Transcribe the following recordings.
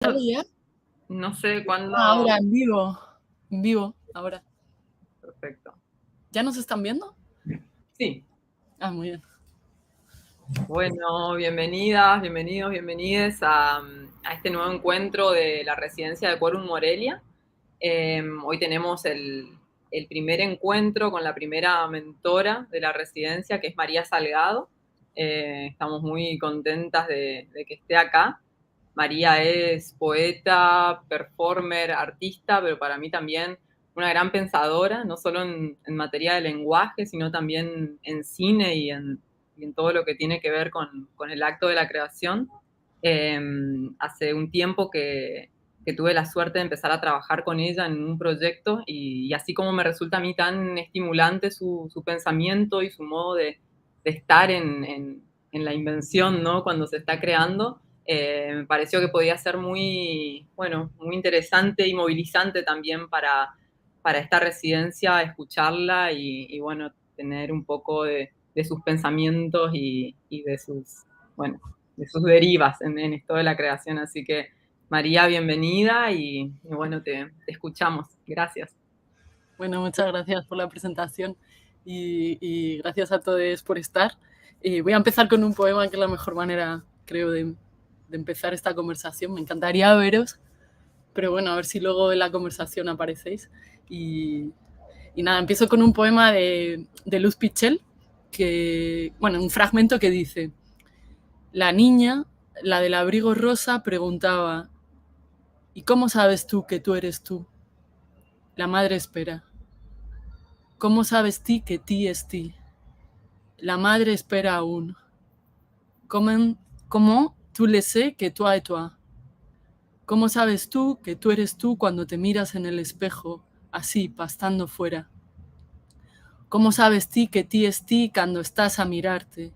¿Sale ya? No sé cuándo. Ahora, en vivo, ahora. Perfecto. ¿Ya nos están viendo? Sí. Muy bien. Bueno, bienvenidas, bienvenidos, bienvenides a este nuevo encuentro de la residencia de Quorum Morelia. Hoy tenemos el primer encuentro con la primera mentora de la residencia, que es María Salgado. Estamos muy contentas de que esté acá. María es poeta, performer, artista, pero para mí también una gran pensadora, no solo en materia de lenguaje, sino también en cine y en todo lo que tiene que ver con el acto de la creación. Hace un tiempo que tuve la suerte de empezar a trabajar con ella en un proyecto y así como me resulta a mí tan estimulante su pensamiento y su modo de estar en la invención, ¿no? Cuando se está creando, me pareció que podía ser muy, bueno, muy interesante y movilizante también para esta residencia, escucharla y bueno, tener un poco de sus pensamientos y de sus, bueno, de sus derivas en esto de la creación. Así que, María, bienvenida y bueno, te escuchamos. Gracias. Bueno, muchas gracias por la presentación y gracias a todos por estar. Voy a empezar con un poema, que es la mejor manera, creo, de empezar esta conversación. Me encantaría veros, pero bueno, a ver si luego en la conversación aparecéis. Y nada, empiezo con un poema de Luz Pichel, que, bueno, un fragmento que dice: la niña, la del abrigo rosa, preguntaba: ¿y cómo sabes tú que tú eres tú? La madre espera. ¿Cómo sabes ti que ti es ti? La madre espera aún. ¿Cómo tú le sé que toi es toi? ¿Cómo sabes tú que tú eres tú cuando te miras en el espejo, así, pastando fuera? ¿Cómo sabes ti que ti es ti cuando estás a mirarte?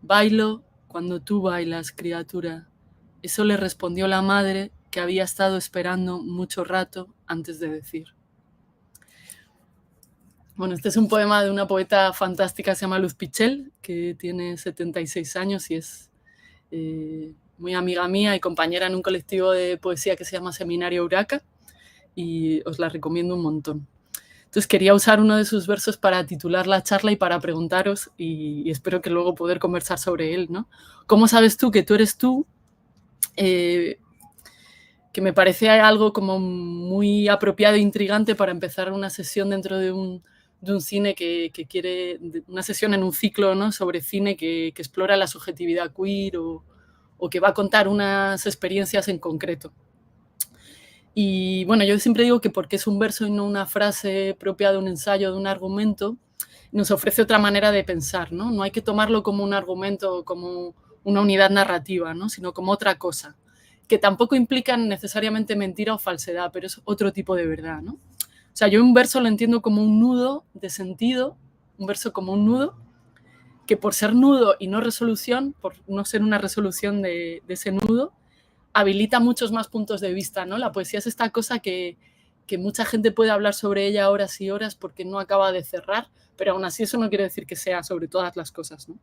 Bailo cuando tú bailas, criatura. Eso le respondió la madre, que había estado esperando mucho rato antes de decir. Bueno, este es un poema de una poeta fantástica, se llama Luz Pichel, que tiene 76 años y es muy amiga mía y compañera en un colectivo de poesía que se llama Seminario Uraca, y os la recomiendo un montón. Entonces quería usar uno de sus versos para titular la charla y para preguntaros, y espero que luego poder conversar sobre él, ¿no? ¿Cómo sabes tú que tú eres tú? Que me parece algo como muy apropiado e intrigante para empezar una sesión dentro de un cine que quiere, una sesión en un ciclo, ¿no?, sobre cine que explora la subjetividad queer o que va a contar unas experiencias en concreto. Y bueno, yo siempre digo que porque es un verso y no una frase propia de un ensayo, de un argumento, nos ofrece otra manera de pensar, ¿no? No hay que tomarlo como un argumento o como una unidad narrativa, ¿no?, sino como otra cosa, que tampoco implican necesariamente mentira o falsedad, pero es otro tipo de verdad, ¿no? O sea, yo un verso lo entiendo como un nudo de sentido, un verso como un nudo, que por ser nudo y no resolución, por no ser una resolución de ese nudo, habilita muchos más puntos de vista, ¿no? La poesía es esta cosa que mucha gente puede hablar sobre ella horas y horas porque no acaba de cerrar, pero aún así eso no quiere decir que sea sobre todas las cosas, ¿no?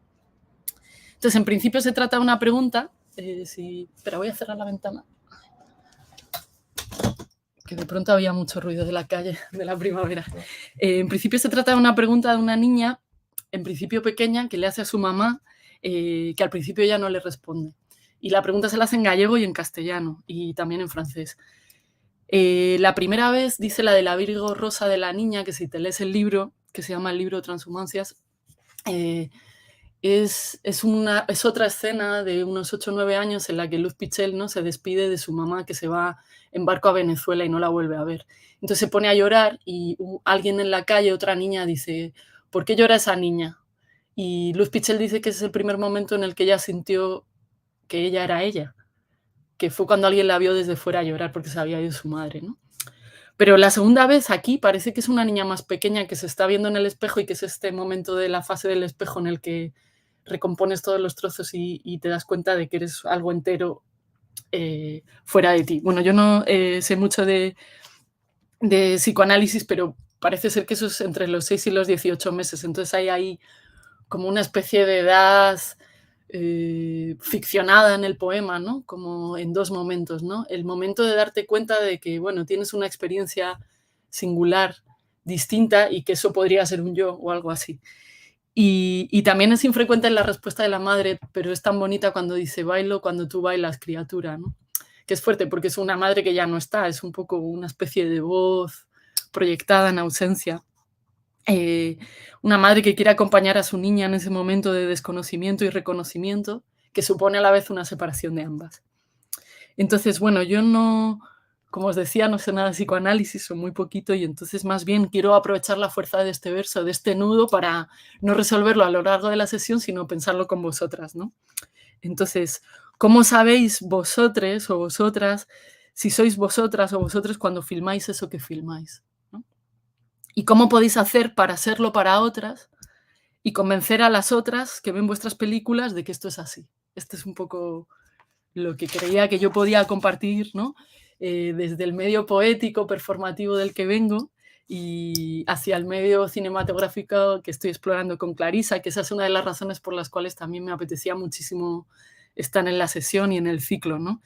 Entonces, en principio se trata de una pregunta, pero voy a cerrar la ventana, que de pronto había mucho ruido de la calle, de la primavera. En principio se trata de una pregunta de una niña, en principio pequeña, que le hace a su mamá, que al principio ella no le responde. Y la pregunta se la hace en gallego y en castellano, y también en francés. La primera vez dice la del abrigo rosa de la niña, que si te lees el libro, que se llama el libro Transhumancias, es otra escena de unos 8 o 9 años en la que Luz Pichel, ¿no?, se despide de su mamá, que se va en barco a Venezuela y no la vuelve a ver. Entonces se pone a llorar y alguien en la calle, otra niña, dice: ¿por qué llora esa niña? Y Luz Pichel dice que es el primer momento en el que ella sintió que ella era ella, que fue cuando alguien la vio desde fuera llorar porque se había ido su madre, ¿no? Pero la segunda vez aquí parece que es una niña más pequeña que se está viendo en el espejo y que es este momento de la fase del espejo en el que recompones todos los trozos y te das cuenta de que eres algo entero fuera de ti. Bueno, yo no sé mucho de psicoanálisis, pero parece ser que eso es entre los 6 y los 18 meses. Entonces hay ahí como una especie de edad ficcionada en el poema, ¿no? Como en dos momentos, ¿no? El momento de darte cuenta de que, bueno, tienes una experiencia singular, distinta, y que eso podría ser un yo o algo así. Y también es infrecuente en la respuesta de la madre, pero es tan bonita cuando dice: "Bailo cuando tú bailas, criatura", ¿no? Que es fuerte porque es una madre que ya no está, es un poco una especie de voz proyectada en ausencia. Eh, una madre que quiere acompañar a su niña en ese momento de desconocimiento y reconocimiento, que supone a la vez una separación de ambas. Entonces, bueno, yo no, como os decía, no sé nada de psicoanálisis o muy poquito, y entonces más bien quiero aprovechar la fuerza de este verso, de este nudo, para no resolverlo a lo largo de la sesión, sino pensarlo con vosotras, ¿no? Entonces, ¿cómo sabéis vosotros o vosotras si sois vosotras o vosotros cuando filmáis eso que filmáis, ¿no? ¿Y cómo podéis hacer para serlo para otras y convencer a las otras que ven vuestras películas de que esto es así? Este es un poco lo que creía que yo podía compartir, ¿no? Desde el medio poético, performativo del que vengo, y hacia el medio cinematográfico que estoy explorando con Clarisa, que esa es una de las razones por las cuales también me apetecía muchísimo estar en la sesión y en el ciclo, ¿no?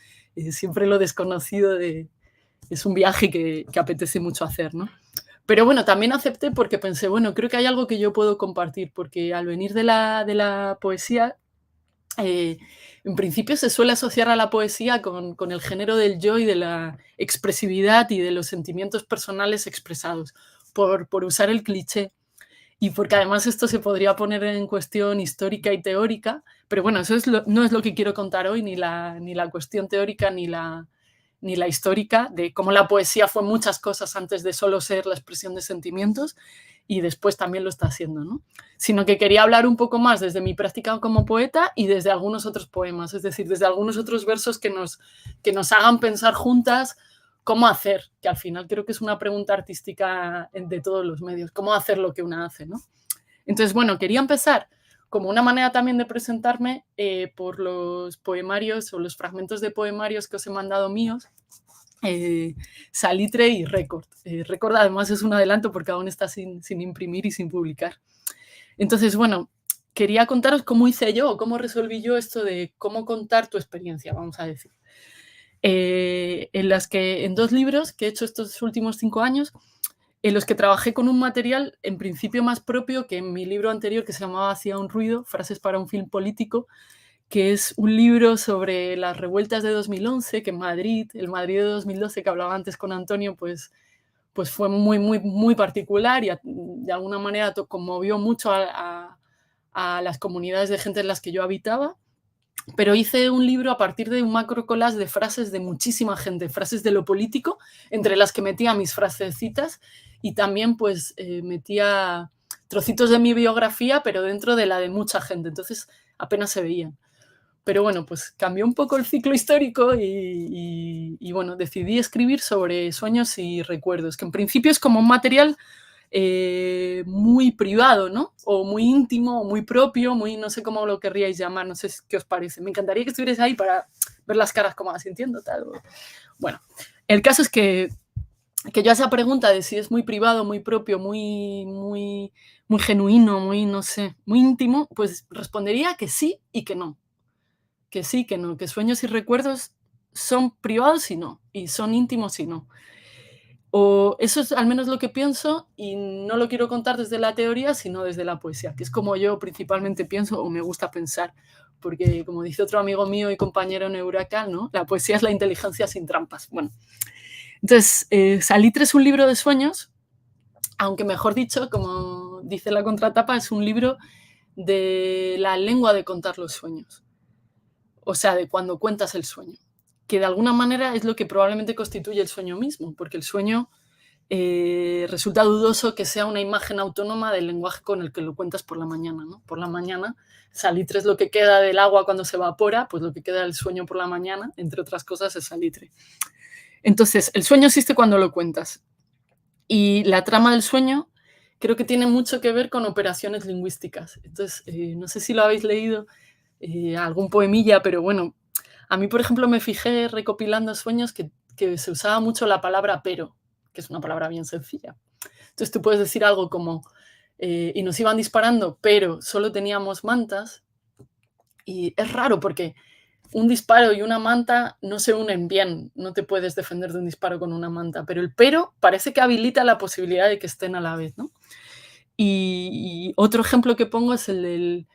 Siempre lo desconocido es un viaje que apetece mucho hacer, ¿no? Pero bueno, también acepté porque pensé, bueno, creo que hay algo que yo puedo compartir, porque al venir de la poesía, en principio se suele asociar a la poesía con el género del yo y de la expresividad y de los sentimientos personales expresados, por usar el cliché. Y porque además esto se podría poner en cuestión histórica y teórica, pero bueno, eso no es lo que quiero contar hoy, ni la cuestión teórica ni la histórica, de cómo la poesía fue muchas cosas antes de solo ser la expresión de sentimientos, y después también lo está haciendo, ¿no? Sino que quería hablar un poco más desde mi práctica como poeta y desde algunos otros poemas, es decir, desde algunos otros versos que nos hagan pensar juntas cómo hacer, que al final creo que es una pregunta artística de todos los medios, cómo hacer lo que una hace, ¿no? Entonces, bueno, quería empezar como una manera también de presentarme, por los poemarios o los fragmentos de poemarios que os he mandado míos, Salitre y Récord. Récord además es un adelanto porque aún está sin imprimir y sin publicar. Entonces, bueno, quería contaros cómo hice yo o cómo resolví yo esto de cómo contar tu experiencia, vamos a decir. En 2 libros que he hecho estos últimos 5 años, en los que trabajé con un material en principio más propio que en mi libro anterior, que se llamaba Hacía un ruido, frases para un film político, que es un libro sobre las revueltas de 2011, que en Madrid, el Madrid de 2012 que hablaba antes con Antonio, pues fue muy, muy, muy particular y de alguna manera conmovió mucho a las comunidades de gente en las que yo habitaba. Pero hice un libro a partir de un macro collage de frases de muchísima gente, frases de lo político, entre las que metía mis frasecitas y también pues metía trocitos de mi biografía, pero dentro de la de mucha gente, entonces apenas se veían. Pero bueno, pues cambió un poco el ciclo histórico y bueno, decidí escribir sobre sueños y recuerdos, que en principio es como un material muy privado, ¿no? O muy íntimo, o muy propio, muy, no sé cómo lo querríais llamar, no sé qué os parece. Me encantaría que estuvierais ahí para ver las caras como sintiendo tal. Bueno, el caso es que yo a esa pregunta de si es muy privado, muy propio, muy, muy, muy genuino, muy, no sé, muy íntimo, pues respondería que sí y que no. Que sí, que no, que sueños y recuerdos son privados y no, y son íntimos y no. O eso es al menos lo que pienso y no lo quiero contar desde la teoría, sino desde la poesía, que es como yo principalmente pienso o me gusta pensar, porque como dice otro amigo mío y compañero en Huracán, ¿no? La poesía es la inteligencia sin trampas. Bueno, entonces, Salitre es un libro de sueños, aunque mejor dicho, como dice la contratapa, es un libro de la lengua de contar los sueños, o sea, de cuando cuentas el sueño, que de alguna manera es lo que probablemente constituye el sueño mismo, porque el sueño resulta dudoso que sea una imagen autónoma del lenguaje con el que lo cuentas por la mañana, ¿no? Por la mañana, salitre es lo que queda del agua cuando se evapora, pues lo que queda del sueño por la mañana, entre otras cosas, es salitre. Entonces, el sueño existe cuando lo cuentas. Y la trama del sueño creo que tiene mucho que ver con operaciones lingüísticas. Entonces, no sé si lo habéis leído, algún poemilla, pero bueno, a mí, por ejemplo, me fijé recopilando sueños que se usaba mucho la palabra pero, que es una palabra bien sencilla. Entonces tú puedes decir algo como, y nos iban disparando, pero solo teníamos mantas, Y es raro porque un disparo y una manta no se unen bien, no te puedes defender de un disparo con una manta, pero el pero parece que habilita la posibilidad de que estén a la vez, ¿no? Y otro ejemplo que pongo es el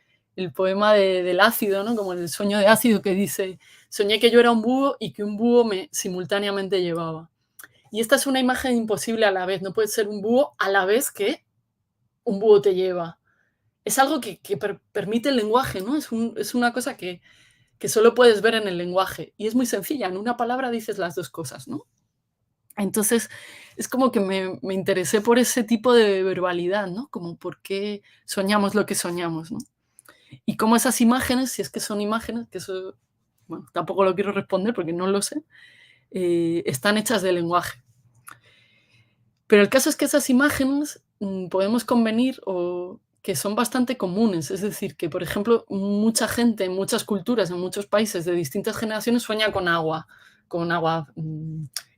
poema del ácido, ¿no? Como el sueño de ácido que dice: "Soñé que yo era un búho y que un búho me simultáneamente llevaba". Y esta es una imagen imposible a la vez, no puedes ser un búho a la vez que un búho te lleva. Es algo que permite el lenguaje, ¿no? Es una cosa que solo puedes ver en el lenguaje y es muy sencilla, en una palabra dices las 2 cosas, ¿no? Entonces, es como que me interesé por ese tipo de verbalidad, ¿no? Como por qué soñamos lo que soñamos, ¿no? Y cómo esas imágenes, si es que son imágenes, que eso, bueno, tampoco lo quiero responder porque no lo sé, están hechas de lenguaje. Pero el caso es que esas imágenes, podemos convenir o que son bastante comunes. Es decir, que, por ejemplo, mucha gente en muchas culturas, en muchos países de distintas generaciones sueña con agua,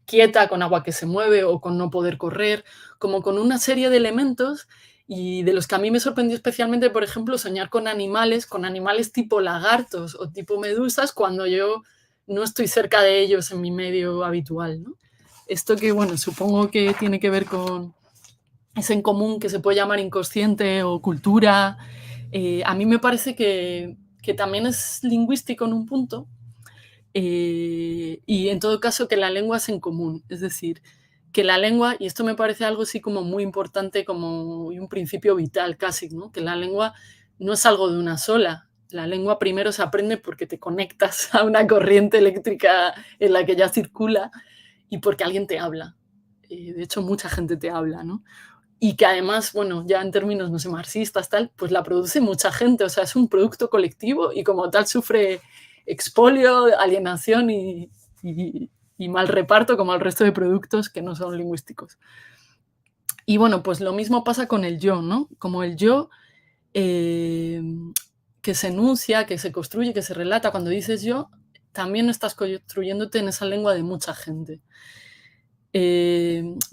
quieta, con agua que se mueve o con no poder correr, como con una serie de elementos y de los que a mí me sorprendió especialmente, por ejemplo, soñar con animales tipo lagartos o tipo medusas cuando yo no estoy cerca de ellos en mi medio habitual, ¿no? Esto que, bueno, supongo que tiene que ver con ese en común que se puede llamar inconsciente o cultura. A mí me parece que también es lingüístico en un punto, y en todo caso que la lengua es en común. Es decir, que la lengua, y esto me parece algo así como muy importante, como un principio vital casi, ¿no? Que la lengua no es algo de una sola. La lengua primero se aprende porque te conectas a una corriente eléctrica en la que ya circula y porque alguien te habla. De hecho, mucha gente te habla, ¿no? Y que además, bueno, ya en términos, no sé, marxistas, tal, pues la produce mucha gente, o sea, es un producto colectivo y como tal sufre expolio, alienación y mal reparto como el resto de productos que no son lingüísticos. Y bueno, pues lo mismo pasa con el yo, ¿no? Como el yo eh, que se enuncia, que se construye, que se relata, cuando dices yo, también estás construyéndote en esa lengua de mucha gente.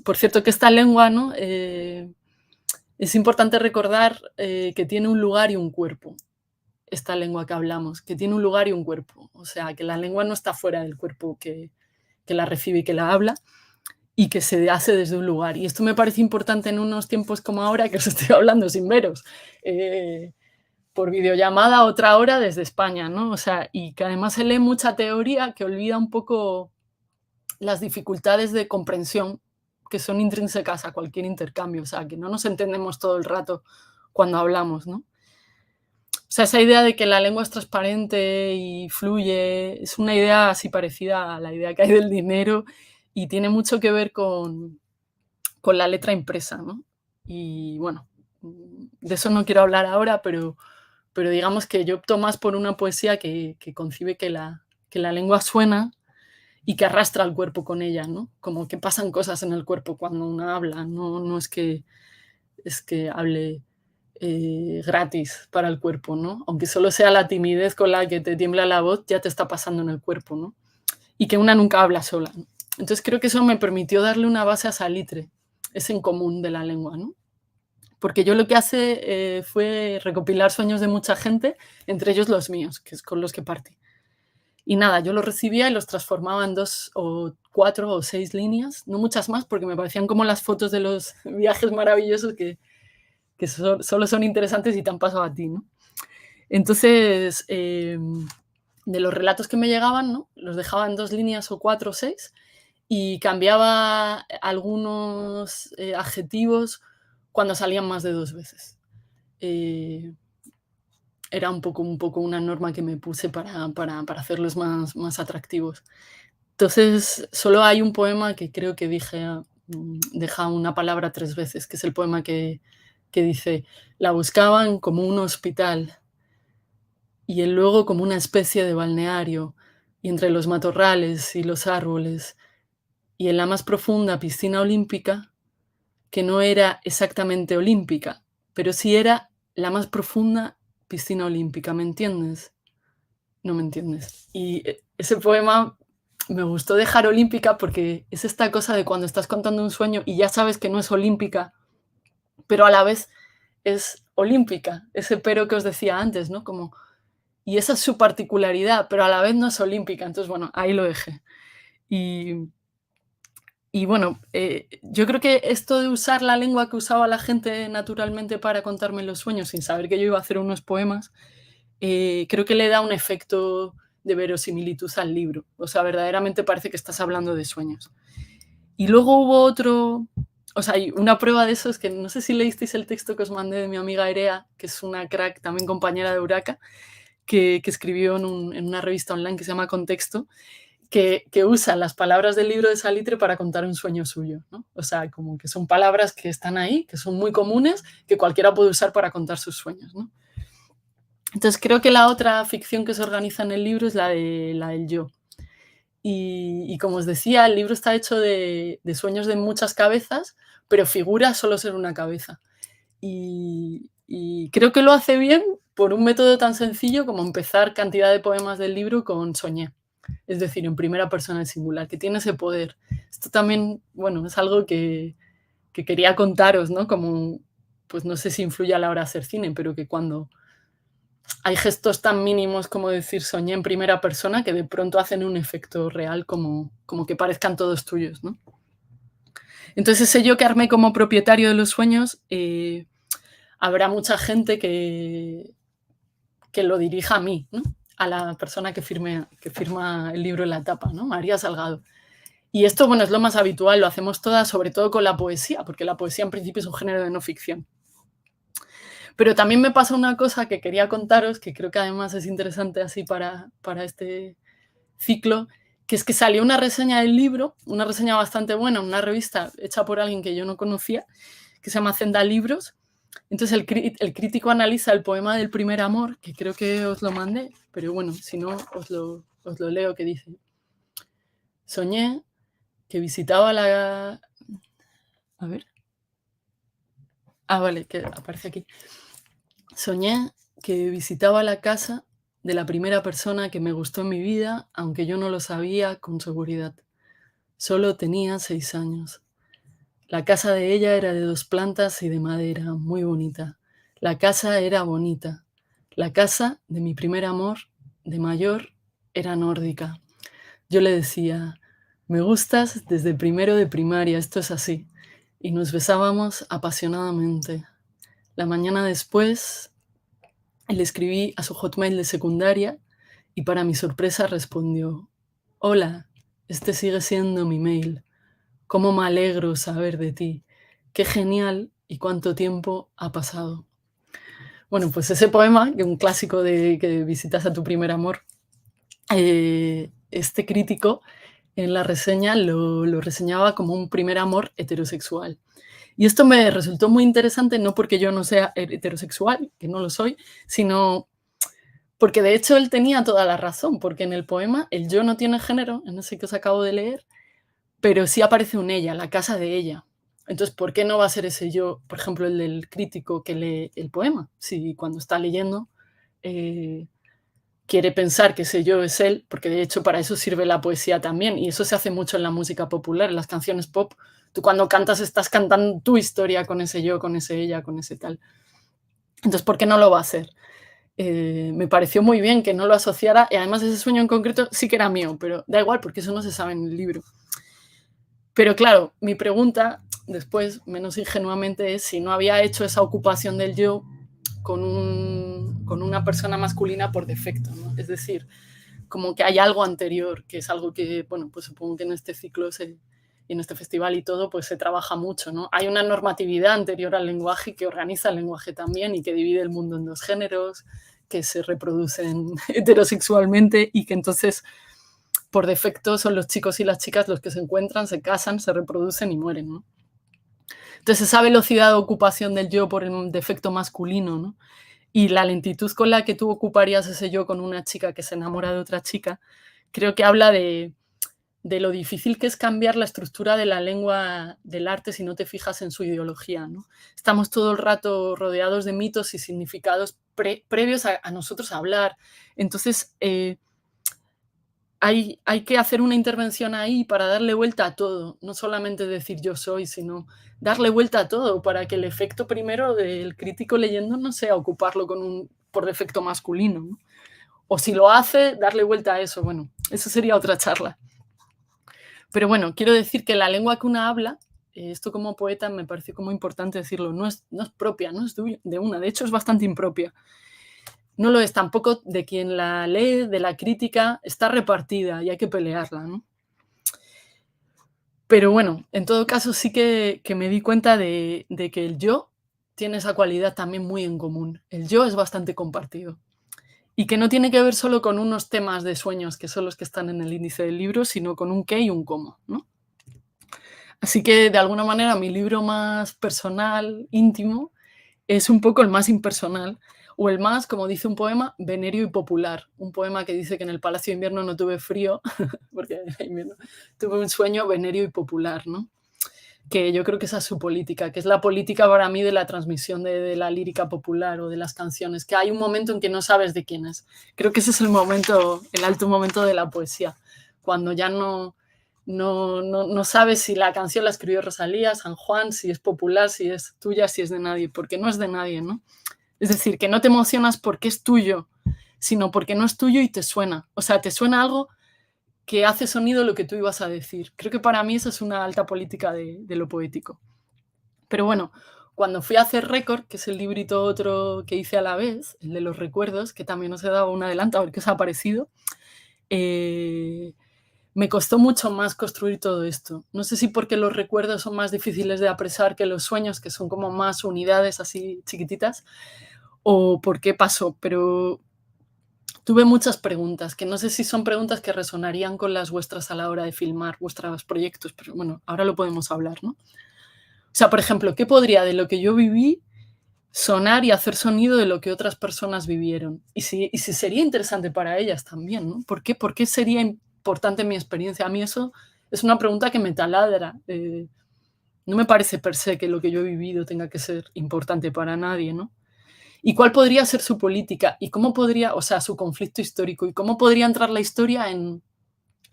Por cierto, que esta lengua, ¿no? Es importante recordar que tiene un lugar y un cuerpo, esta lengua que hablamos, que tiene un lugar y un cuerpo. O sea, que la lengua no está fuera del cuerpo que la recibe y que la habla, y que se hace desde un lugar. Y esto me parece importante en unos tiempos como ahora, que os estoy hablando sin veros, por videollamada otra hora desde España, ¿no? O sea, y que además se lee mucha teoría que olvida un poco las dificultades de comprensión que son intrínsecas a cualquier intercambio, o sea, que no nos entendemos todo el rato cuando hablamos, ¿no? O sea, esa idea de que la lengua es transparente y fluye, es una idea así parecida a la idea que hay del dinero y tiene mucho que ver con la letra impresa, ¿no? Y bueno, de eso no quiero hablar ahora, pero digamos que yo opto más por una poesía que concibe que la lengua suena y que arrastra al cuerpo con ella, ¿no? Como que pasan cosas en el cuerpo cuando una habla, no es que hable gratis para el cuerpo, ¿no? Aunque solo sea la timidez con la que te tiembla la voz, ya te está pasando en el cuerpo, ¿no? Y que una nunca habla sola, ¿no? Entonces creo que eso me permitió darle una base a Salitre, ese en común de la lengua, ¿no? Porque yo lo que hace fue recopilar sueños de mucha gente, entre ellos los míos, que es con los que partí. Y nada, yo los recibía y los transformaba en 2 o 4 o 6 líneas, no muchas más, porque me parecían como las fotos de los viajes maravillosos que solo son interesantes si te han pasado a ti, ¿no? Entonces, de los relatos que me llegaban, ¿no? Los dejaba en 2 líneas o 4 o 6 y cambiaba algunos adjetivos cuando salían más de 2 veces. Eh, Era un poco una norma que me puse para hacerlos más atractivos. Entonces, solo hay un poema que creo que deja una palabra 3 veces, que es el poema que dice: "La buscaban como un hospital, y él luego como una especie de balneario, y entre los matorrales y los árboles, y en la más profunda piscina olímpica, que no era exactamente olímpica, pero sí era la más profunda piscina olímpica", ¿me entiendes? No me entiendes. Y ese poema me gustó dejar olímpica porque es esta cosa de cuando estás contando un sueño y ya sabes que no es olímpica, pero a la vez es olímpica, ese pero que os decía antes, ¿no? Como, y esa es su particularidad, pero a la vez no es olímpica. Entonces, bueno, ahí lo dejé. Y, y bueno, yo creo que esto de usar la lengua que usaba la gente naturalmente para contarme los sueños, sin saber que yo iba a hacer unos poemas, creo que le da un efecto de verosimilitud al libro. O sea, verdaderamente parece que estás hablando de sueños. Y luego hubo otro, o sea, hay una prueba de eso, es que no sé si leísteis el texto que os mandé de mi amiga Erea, que es una crack, también compañera de Uraca, que escribió en una revista online que se llama Contexto, que usa las palabras del libro de Salitre para contar un sueño suyo, ¿no? O sea, como que son palabras que están ahí, que son muy comunes, que cualquiera puede usar para contar sus sueños, ¿no? Entonces creo que la otra ficción que se organiza en el libro es la del yo. Y como os decía, el libro está hecho de sueños de muchas cabezas, pero figura solo ser una cabeza. Y creo que lo hace bien por un método tan sencillo como empezar cantidad de poemas del libro con soñé, es decir, en primera persona en singular, que tiene ese poder. Esto también, bueno, es algo que quería contaros, ¿no? Como, pues no sé si influye a la hora de hacer cine, pero que cuando hay gestos tan mínimos como decir soñé en primera persona que de pronto hacen un efecto real como que parezcan todos tuyos, ¿no? Entonces ese yo que armé como propietario de los sueños, habrá mucha gente que lo dirija a mí, ¿no? A la persona que firma el libro en la tapa, ¿no? María Salgado. Y esto, bueno, es lo más habitual, lo hacemos todas, sobre todo con la poesía, porque la poesía en principio es un género de no ficción. Pero también me pasa una cosa que quería contaros, que creo que además es interesante así para este ciclo, que es que salió una reseña del libro, una reseña bastante buena, una revista hecha por alguien que yo no conocía, que se llama Zenda Libros. Entonces el crítico analiza el poema del primer amor, que creo que os lo mandé, pero bueno, si no, os lo leo, que dice: soñé que visitaba la... A ver. Ah, vale, que aparece aquí. Soñé que visitaba la casa de la primera persona que me gustó en mi vida, aunque yo no lo sabía con seguridad. Solo tenía 6 años. La casa de ella era de 2 plantas y de madera, muy bonita. La casa era bonita. La casa de mi primer amor, de mayor, era nórdica. Yo le decía: me gustas desde primero de primaria, esto es así. Y nos besábamos apasionadamente. La mañana después le escribí a su Hotmail de secundaria y para mi sorpresa respondió: hola, este sigue siendo mi mail. Cómo me alegro saber de ti. Qué genial y cuánto tiempo ha pasado. Bueno, pues ese poema, que es un clásico de que visitas a tu primer amor, este crítico en la reseña lo reseñaba como un primer amor heterosexual. Y esto me resultó muy interesante, no porque yo no sea heterosexual, que no lo soy, sino porque de hecho él tenía toda la razón, porque en el poema el yo no tiene género, en ese que os acabo de leer, pero sí aparece un ella, la casa de ella. Entonces, ¿por qué no va a ser ese yo, por ejemplo, el del crítico que lee el poema? Si cuando está leyendo quiere pensar que ese yo es él, porque de hecho para eso sirve la poesía también, y eso se hace mucho en la música popular, en las canciones pop. Tú cuando cantas estás cantando tu historia con ese yo, con ese ella, con ese tal. Entonces, ¿por qué no lo va a hacer? Me pareció muy bien que no lo asociara, y además ese sueño en concreto sí que era mío, pero da igual porque eso no se sabe en el libro. Pero claro, mi pregunta después, menos ingenuamente, es si no había hecho esa ocupación del yo con una persona masculina por defecto, ¿no? Es decir, como que hay algo anterior, que es algo que, bueno, pues supongo que en este ciclo y en este festival y todo, pues se trabaja mucho, ¿no? Hay una normatividad anterior al lenguaje que organiza el lenguaje también y que divide el mundo en 2 géneros, que se reproducen heterosexualmente y que entonces por defecto son los chicos y las chicas los que se encuentran, se casan, se reproducen y mueren, ¿no? Entonces esa velocidad de ocupación del yo por el defecto masculino, ¿no? Y la lentitud con la que tú ocuparías ese yo con una chica que se enamora de otra chica, creo que habla de lo difícil que es cambiar la estructura de la lengua del arte si no te fijas en su ideología, ¿no? Estamos todo el rato rodeados de mitos y significados previos a nosotros hablar. Entonces, hay que hacer una intervención ahí para darle vuelta a todo, no solamente decir yo soy, sino darle vuelta a todo para que el efecto primero del crítico leyendo no sea ocuparlo con un por defecto masculino, ¿no? O si lo hace, darle vuelta a eso. Bueno, eso sería otra charla. Pero bueno, quiero decir que la lengua que una habla, esto como poeta me pareció como importante decirlo, no es propia, no es de una, de hecho es bastante impropia. No lo es tampoco de quien la lee, de la crítica, está repartida y hay que pelearla, ¿no? Pero bueno, en todo caso sí que me di cuenta de que el yo tiene esa cualidad también muy en común. El yo es bastante compartido. Y que no tiene que ver solo con unos temas de sueños, que son los que están en el índice del libro, sino con un qué y un cómo, ¿no? Así que, de alguna manera, mi libro más personal, íntimo, es un poco el más impersonal, o el más, como dice un poema, venerio y popular. Un poema que dice que en el Palacio de Invierno no tuve frío, porque era invierno, tuve un sueño venerio y popular, ¿no? Que yo creo que esa es su política, que es la política para mí de la transmisión de la lírica popular o de las canciones, que hay un momento en que no sabes de quién es. Creo que ese es el momento, el alto momento de la poesía, cuando ya no sabes si la canción la escribió Rosalía, San Juan, si es popular, si es tuya, si es de nadie, porque no es de nadie, ¿no? Es decir, que no te emocionas porque es tuyo, sino porque no es tuyo y te suena. O sea, te suena algo que hace sonido lo que tú ibas a decir. Creo que para mí esa es una alta política de lo poético. Pero bueno, cuando fui a hacer Récord, que es el librito otro que hice a la vez, el de los recuerdos, que también os he dado un adelanto a ver qué os ha parecido, me costó mucho más construir todo esto. No sé si porque los recuerdos son más difíciles de apresar que los sueños, que son como más unidades así chiquititas, o por qué pasó, pero tuve muchas preguntas, que no sé si son preguntas que resonarían con las vuestras a la hora de filmar vuestros proyectos, pero bueno, ahora lo podemos hablar, ¿no? O sea, por ejemplo, ¿qué podría de lo que yo viví sonar y hacer sonido de lo que otras personas vivieron? Y si sería interesante para ellas también, ¿no? ¿Por qué sería importante mi experiencia? A mí eso es una pregunta que me taladra. No me parece per se que lo que yo he vivido tenga que ser importante para nadie, ¿no? ¿Y cuál podría ser su política? ¿Y cómo podría, o sea, su conflicto histórico? ¿Y cómo podría entrar la historia en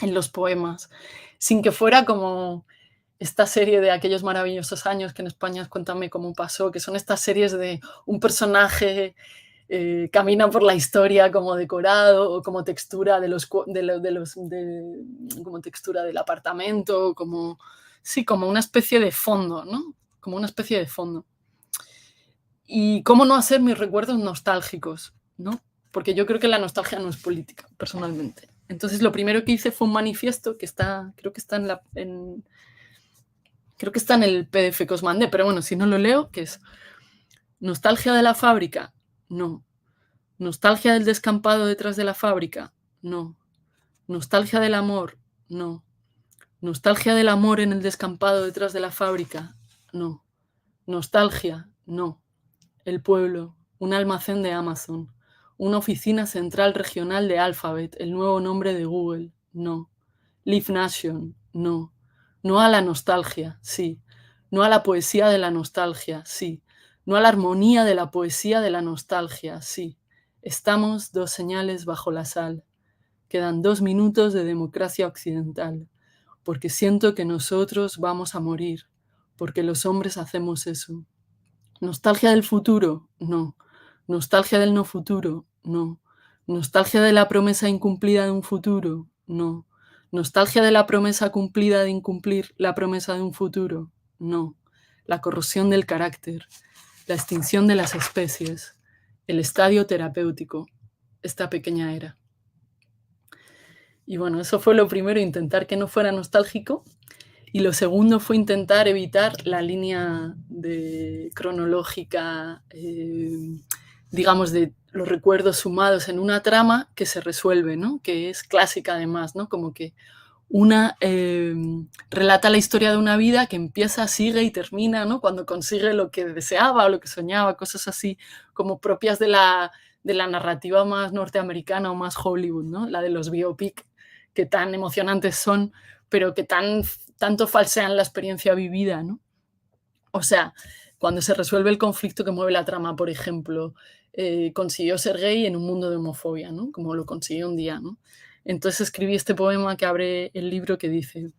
los poemas? Sin que fuera como esta serie de Aquellos maravillosos años, que en España es Cuéntame cómo pasó, que son estas series de un personaje camina por la historia como decorado o como textura como textura del apartamento, como sí, como una especie de fondo, ¿no? Como una especie de fondo. Y cómo no hacer mis recuerdos nostálgicos, ¿no? Porque yo creo que la nostalgia no es política, personalmente. Entonces, lo primero que hice fue un manifiesto que está, creo que está creo que está en el PDF que os mandé, pero bueno, si no lo leo, que es nostalgia de la fábrica, no. Nostalgia del descampado detrás de la fábrica, no. Nostalgia del amor, no. Nostalgia del amor en el descampado detrás de la fábrica, no. Nostalgia, no. El pueblo, un almacén de Amazon, una oficina central regional de Alphabet, el nuevo nombre de Google, no. Live Nation, no. No a la nostalgia, sí. No a la poesía de la nostalgia, sí. No a la armonía de la poesía de la nostalgia, sí. Estamos 2 señales bajo la sal. Quedan 2 minutos de democracia occidental, porque siento que nosotros vamos a morir, porque los hombres hacemos eso. ¿Nostalgia del futuro? No. ¿Nostalgia del no futuro? No. ¿Nostalgia de la promesa incumplida de un futuro? No. ¿Nostalgia de la promesa cumplida de incumplir la promesa de un futuro? No. La corrosión del carácter, la extinción de las especies, el estadio terapéutico, esta pequeña era. Y bueno, eso fue lo primero, intentar que no fuera nostálgico. Y lo segundo fue intentar evitar la línea cronológica, digamos, de los recuerdos sumados en una trama que se resuelve, ¿no? Que es clásica además, ¿no? Como que una relata la historia de una vida que empieza, sigue y termina, ¿no? Cuando consigue lo que deseaba o lo que soñaba, cosas así como propias de la narrativa más norteamericana o más Hollywood, ¿no? La de los biopic, que tan emocionantes son, pero que tanto falsean la experiencia vivida, ¿no? O sea, cuando se resuelve el conflicto que mueve la trama, por ejemplo, consiguió ser gay en un mundo de homofobia, ¿no? Como lo consiguió un día, ¿no? Entonces escribí este poema que abre el libro que dice: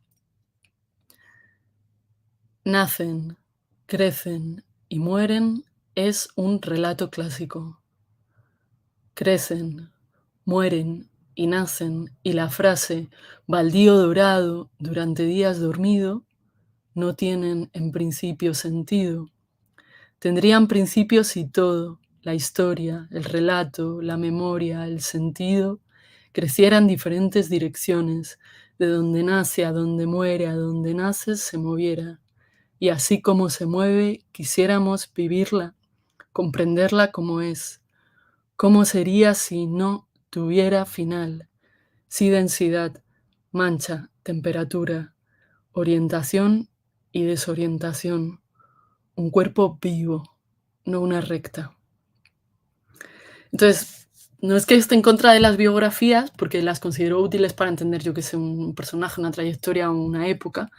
nacen, crecen y mueren es un relato clásico. Crecen, mueren y nacen, y la frase baldío dorado durante días dormido no tienen en principio sentido. Tendrían principio si todo, la historia, el relato, la memoria, el sentido, crecieran diferentes direcciones, de donde nace a donde muere, a donde nace se moviera. Y así como se mueve, quisiéramos vivirla, comprenderla como es. ¿Cómo sería si no tuviera final? Sí densidad, mancha, temperatura, orientación y desorientación. Un cuerpo vivo, no una recta. Entonces, no es que esté en contra de las biografías, porque las considero útiles para entender, yo qué sé, un personaje, una trayectoria, una época,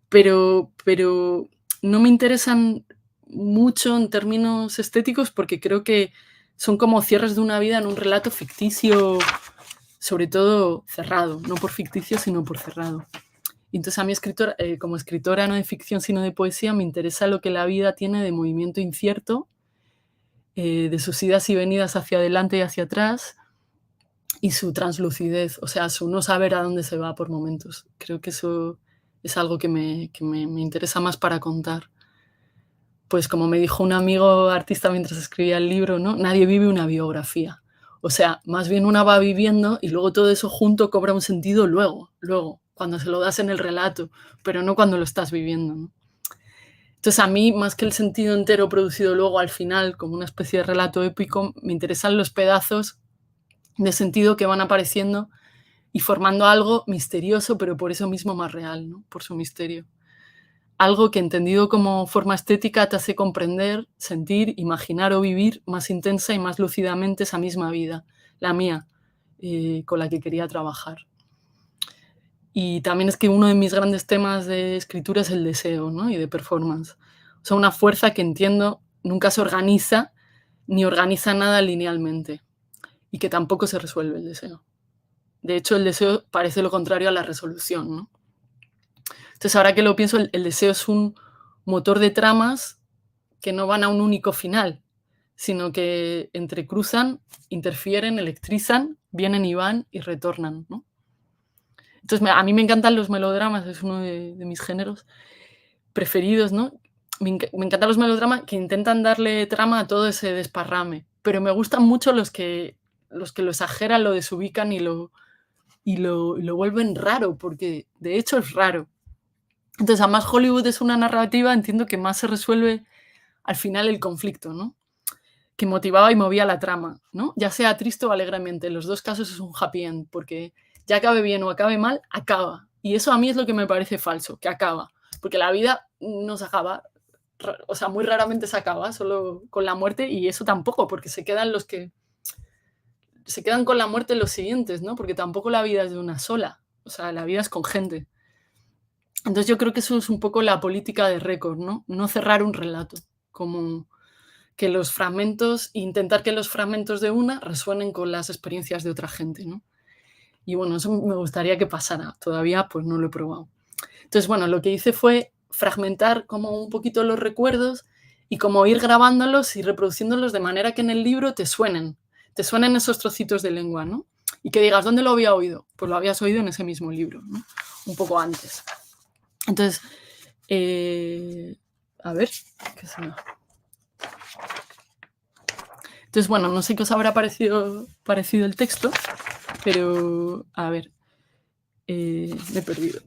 pero no me interesan mucho en términos estéticos porque creo que son como cierres de una vida en un relato ficticio, sobre todo cerrado, no por ficticio, sino por cerrado. Y entonces a mí como escritora no de ficción, sino de poesía, me interesa lo que la vida tiene de movimiento incierto, de sus idas y venidas hacia adelante y hacia atrás, y su translucidez, o sea, su no saber a dónde se va por momentos. Creo que eso es algo que me interesa más para contar. Pues como me dijo un amigo artista mientras escribía el libro, ¿no? Nadie vive una biografía. O sea, más bien una va viviendo y luego todo eso junto cobra un sentido luego, cuando se lo das en el relato, pero no cuando lo estás viviendo, ¿no? Entonces a mí, más que el sentido entero producido luego al final como una especie de relato épico, me interesan los pedazos de sentido que van apareciendo y formando algo misterioso, pero por eso mismo más real, ¿no? Por su misterio. Algo que entendido como forma estética te hace comprender, sentir, imaginar o vivir más intensa y más lúcidamente esa misma vida, la mía, con la que quería trabajar. Y también es que uno de mis grandes temas de escritura es el deseo, ¿no? Y de performance. O sea, una fuerza que entiendo nunca se organiza ni organiza nada linealmente y que tampoco se resuelve el deseo. De hecho, el deseo parece lo contrario a la resolución, ¿no? Entonces, ahora que lo pienso, el deseo es un motor de tramas que no van a un único final, sino que entrecruzan, interfieren, electrizan, vienen y van y retornan, ¿no? Entonces, a mí me encantan los melodramas, es uno de mis géneros preferidos, ¿no? Me encantan los melodramas que intentan darle trama a todo ese desparrame, pero me gustan mucho los que lo exageran, lo desubican y lo vuelven raro, porque de hecho es raro. Entonces, a más Hollywood es una narrativa, entiendo que más se resuelve al final el conflicto, ¿no? Que motivaba y movía la trama, ¿no? Ya sea triste o alegremente, en los dos casos es un happy end, porque ya acabe bien o acabe mal, acaba. Y eso a mí es lo que me parece falso, que acaba. Porque la vida no se acaba, o sea, muy raramente se acaba, solo con la muerte, y eso tampoco, porque se quedan con la muerte los siguientes, ¿no? Porque tampoco la vida es de una sola, o sea, la vida es con gente. Entonces yo creo que eso es un poco la política de récord, ¿no? No cerrar un relato, como que los fragmentos, intentar que los fragmentos de una resuenen con las experiencias de otra gente, ¿no? Y bueno, eso me gustaría que pasara, todavía pues no lo he probado. Entonces, bueno, lo que hice fue fragmentar como un poquito los recuerdos y como ir grabándolos y reproduciéndolos de manera que en el libro te suenen esos trocitos de lengua, ¿no? Y que digas, ¿dónde lo había oído? Pues lo habías oído en ese mismo libro, ¿no? Un poco antes. Entonces, a ver, ¿qué se me... Entonces, bueno, no sé qué os habrá parecido el texto, pero a ver, me he perdido.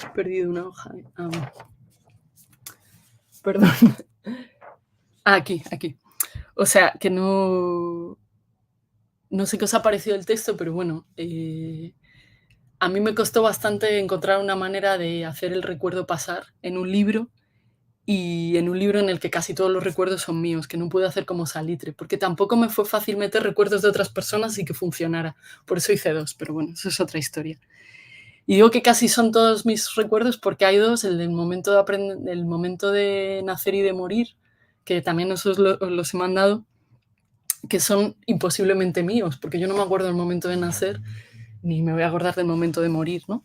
He perdido una hoja. Perdón. Aquí. O sea, que no sé qué os ha parecido el texto, pero bueno, a mí me costó bastante encontrar una manera de hacer el recuerdo pasar en un libro, y en un libro en el que casi todos los recuerdos son míos, que no puedo hacer como salitre, porque tampoco me fue fácil meter recuerdos de otras personas y que funcionara. Por eso hice 2, pero bueno, eso es otra historia. Y digo que casi son todos mis recuerdos porque hay 2, el momento de nacer y de morir, que también os los he mandado, que son imposiblemente míos, porque yo no me acuerdo del momento de nacer, ni me voy a acordar del momento de morir, ¿no?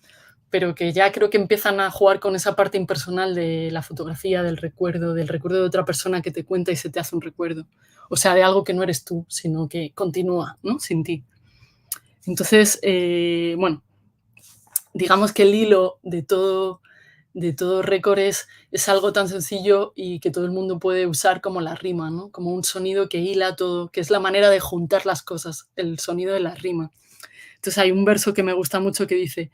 Pero que ya creo que empiezan a jugar con esa parte impersonal de la fotografía, del recuerdo de otra persona que te cuenta y se te hace un recuerdo. O sea, de algo que no eres tú, sino que continúa, ¿no? Sin ti. Entonces, bueno, digamos que el hilo de todo récord es algo tan sencillo y que todo el mundo puede usar como la rima, ¿no? Como un sonido que hila todo, que es la manera de juntar las cosas, el sonido de la rima. Entonces hay un verso que me gusta mucho que dice: